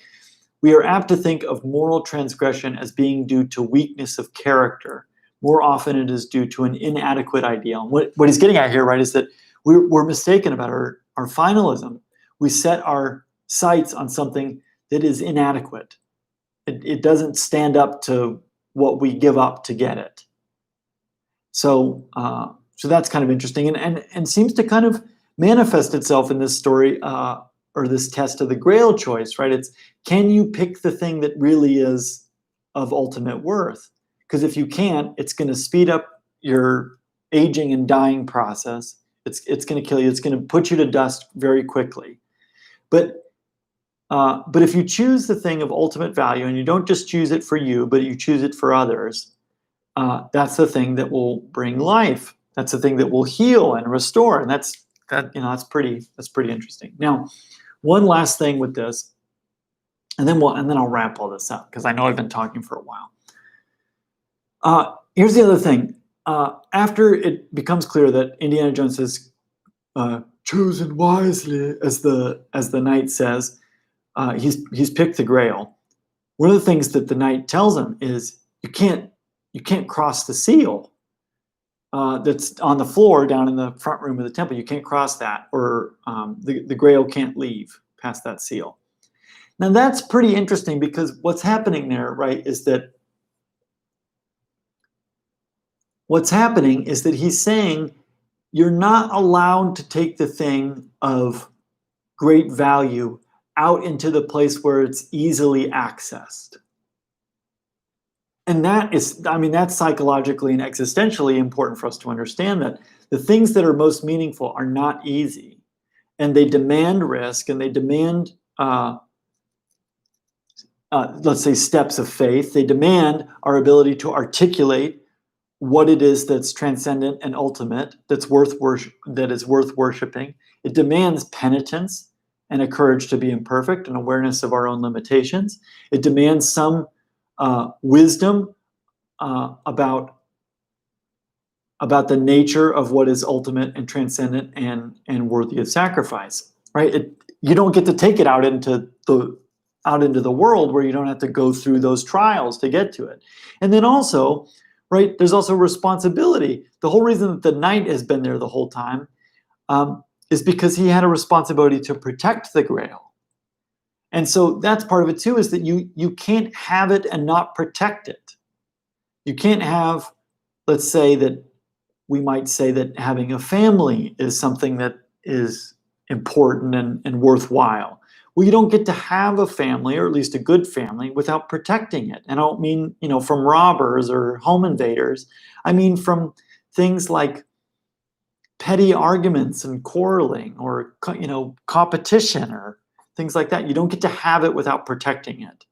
We are apt to think of moral transgression as being due to weakness of character. More often it is due to an inadequate ideal. What he's getting at here, right, is that we're mistaken about our finalism. We set our sights on something that is inadequate. It doesn't stand up to what we give up to get it. So that's kind of interesting, and seems to kind of manifest itself in this story, or this test of the Grail choice, right? It's, can you pick the thing that really is of ultimate worth? Because if you can't, it's going to speed up your aging and dying process. It's going to kill you. It's going to put you to dust very quickly. But But if you choose the thing of ultimate value, and you don't just choose it for you, but you choose it for others, that's the thing that will bring life. That's the thing that will heal and restore, and that's pretty interesting. Now, one last thing with this, and then I'll wrap all this up because I know I've been talking for a while. Here's the other thing. After it becomes clear that Indiana Jones has chosen wisely, as the knight says, he's picked the Grail. One of the things that the knight tells him is you can't cross the seal that's on the floor down in the front room of the temple. You can't cross that, or the Grail can't leave past that seal. Now that's pretty interesting, because what's happening there, right, is that he's saying you're not allowed to take the thing of great value out into the place where it's easily accessed. And that's psychologically and existentially important for us to understand, that the things that are most meaningful are not easy, and they demand risk, and they demand, let's say, steps of faith. They demand our ability to articulate what it is that's transcendent and ultimate, that is worth worshiping. It demands penitence and a courage to be imperfect, and awareness of our own limitations. It demands some wisdom about the nature of what is ultimate and transcendent and worthy of sacrifice. Right? You don't get to take it out into the world where you don't have to go through those trials to get to it. And then also, right, there's also responsibility. The whole reason that the knight has been there the whole time is because he had a responsibility to protect the Grail. And so that's part of it too, is that you can't have it and not protect it. You can't have, let's say that we might say that having a family is something that is important and worthwhile. Well, you don't get to have a family, or at least a good family, without protecting it. And I don't mean, from robbers or home invaders. I mean from things like petty arguments and quarreling, or competition, or things like that. You don't get to have it without protecting it.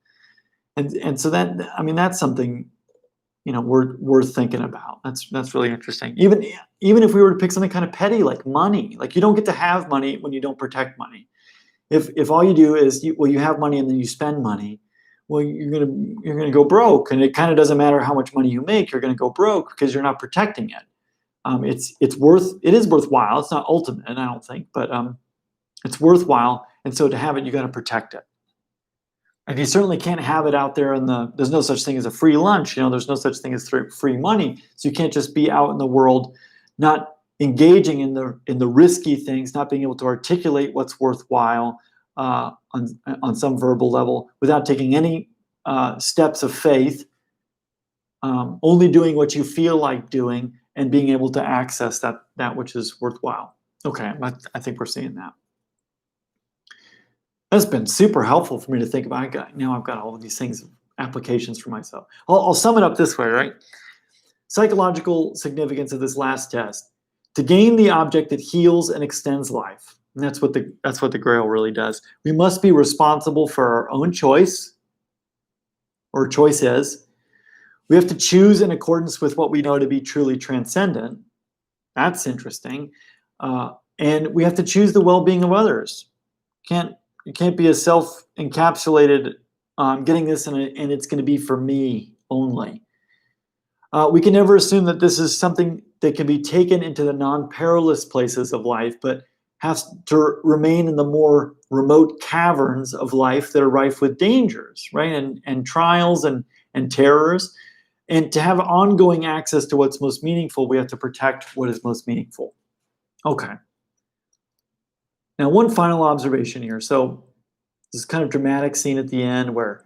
And so that's something worth thinking about. That's really interesting. Even if we were to pick something kind of petty like money, like you don't get to have money when you don't protect money. If all you do is you have money and then you spend money, well, you're gonna go broke, and it kind of doesn't matter how much money you make. You're gonna go broke because you're not protecting it. It is worthwhile. It's not ultimate, I don't think, but it's worthwhile. And so to have it, you got to protect it. And you certainly can't have it out there there's no such thing as a free lunch. There's no such thing as free money. So you can't just be out in the world, not engaging in the risky things, not being able to articulate what's worthwhile on some verbal level, without taking any steps of faith, only doing what you feel like doing, and being able to access that which is worthwhile. Okay, I think we're seeing that. That's been super helpful for me to think about. I've got all of these things, applications for myself. I'll sum it up this way, right? Psychological significance of this last test: to gain the object that heals and extends life. And that's what the Grail really does. We must be responsible for our own choice, or choices. We have to choose in accordance with what we know to be truly transcendent. That's interesting. And we have to choose the well-being of others. You can't be a self-encapsulated, getting this and it's going to be for me only. We can never assume that this is something that can be taken into the non-perilous places of life, but has to remain in the more remote caverns of life that are rife with dangers, right? And trials and terrors. And to have ongoing access to what's most meaningful, we have to protect what is most meaningful. Okay. Now, one final observation here. So this kind of dramatic scene at the end where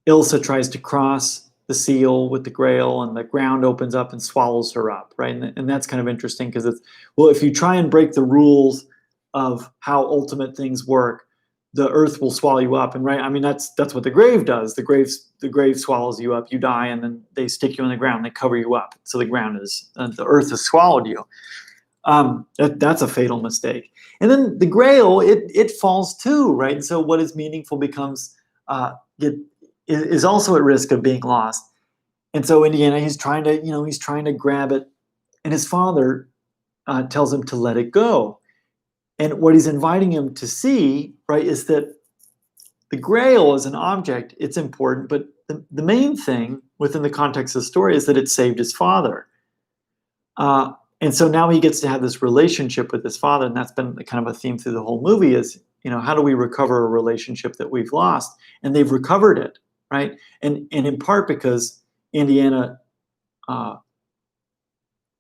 Ilsa tries to cross the seal with the Grail, and the ground opens up and swallows her up, right? And that's kind of interesting, because if you try and break the rules of how ultimate things work, the earth will swallow you up. And that's what the grave does. The grave swallows you up, you die, and then they stick you in the ground, they cover you up. So the earth has swallowed you. That's a fatal mistake. And then the Grail, it falls too, right? And so what is meaningful becomes it is also at risk of being lost. And so Indiana, he's trying to grab it, and his father tells him to let it go. And what he's inviting him to see, right, is that the Grail as an object, it's important, but the main thing within the context of the story is that it saved his father. And so now he gets to have this relationship with his father, and that's been kind of a theme through the whole movie is, how do we recover a relationship that we've lost? And they've recovered it, right? And in part because Indiana,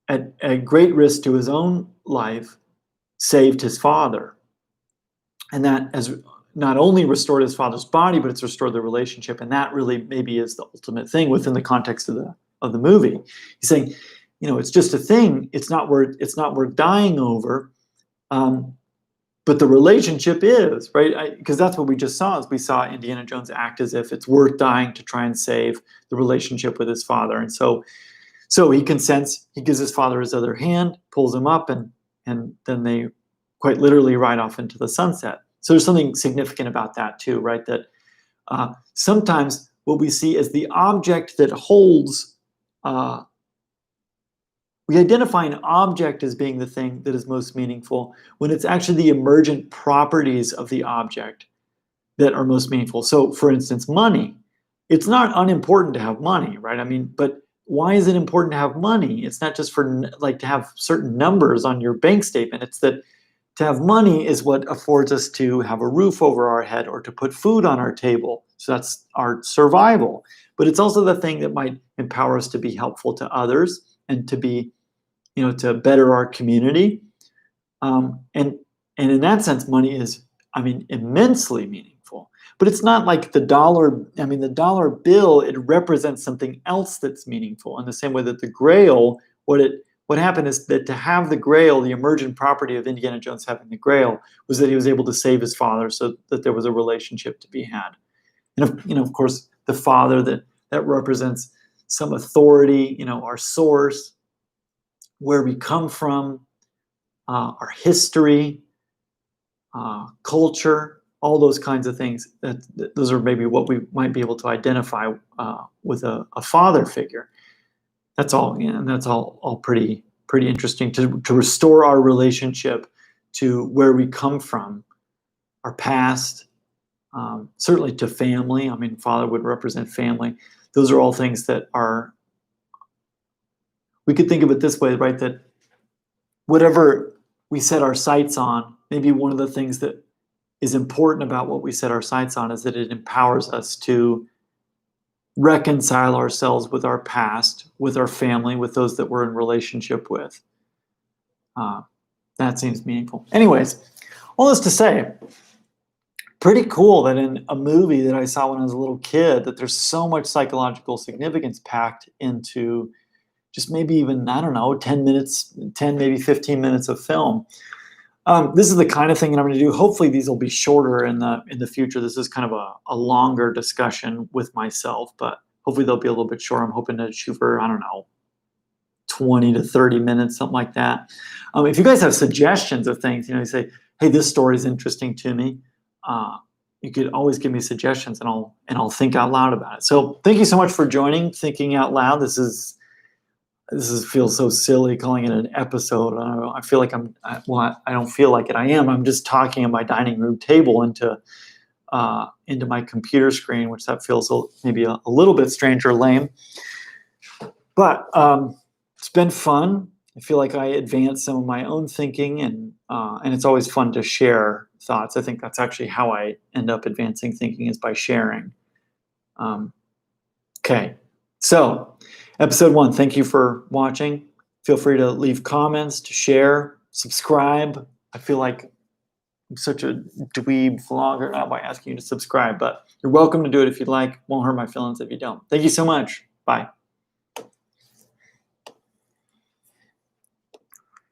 at great risk to his own life, saved his father. And that has not only restored his father's body, but it's restored the relationship. And that really maybe is the ultimate thing within the context of the movie. He's saying, it's just a thing. It's not worth dying over. But the relationship is, right? Because that's what we just saw. Is we saw Indiana Jones act as if it's worth dying to try and save the relationship with his father. And so he consents. He gives his father his other hand, pulls him up, and then they quite literally ride off into the sunset. So there's something significant about that too, right? That sometimes what we see is the object that holds. We identify an object as being the thing that is most meaningful when it's actually the emergent properties of the object that are most meaningful. So, for instance, money. It's not unimportant to have money, right? I mean, but why is it important to have money? It's not just for to have certain numbers on your bank statement. It's that to have money is what affords us to have a roof over our head or to put food on our table. So that's our survival. But it's also the thing that might empower us to be helpful to others and to be, to better our community. And in that sense, money is, immensely meaningful. But it's not like the dollar. The dollar bill, it represents something else that's meaningful. In the same way that the Grail, what happened is that to have the Grail, the emergent property of Indiana Jones having the Grail, was that he was able to save his father, so that there was a relationship to be had. And of course, the father that represents some authority, our source, where we come from, our history, culture, all those kinds of things. Those are maybe what we might be able to identify with a father figure. That's all, and that's all pretty interesting to restore our relationship to where we come from, our past, certainly to family. Father would represent family. Those are all things that are. We could think of it this way, right? That whatever we set our sights on, maybe one of the things that is important about what we set our sights on is that it empowers us to reconcile ourselves with our past, with our family, with those that we're in relationship with. That seems meaningful. Anyways, all this to say, pretty cool that in a movie that I saw when I was a little kid, that there's so much psychological significance packed into just maybe even, 10 minutes, 10, maybe 15 minutes of film. This is the kind of thing that I'm going to do. Hopefully these will be shorter in the future. This is kind of a longer discussion with myself, but hopefully they'll be a little bit shorter. I'm hoping to shoot for, 20 to 30 minutes, something like that. If you guys have suggestions of things, you say, hey, this story is interesting to me. You could always give me suggestions and I'll think out loud about it. So thank you so much for joining Thinking Out Loud. This feels so silly calling it an episode. I feel like I don't feel like it. I am. I'm just talking at my dining room table into my computer screen, which that feels maybe a little bit strange or lame. But it's been fun. I feel like I advanced some of my own thinking, and it's always fun to share thoughts. I think that's actually how I end up advancing thinking, is by sharing. Okay, so episode 1, thank you for watching. Feel free to leave comments, to share, subscribe. I feel like I'm such a dweeb vlogger, not by asking you to subscribe, but you're welcome to do it if you'd like. Won't hurt my feelings if you don't. Thank you so much. Bye.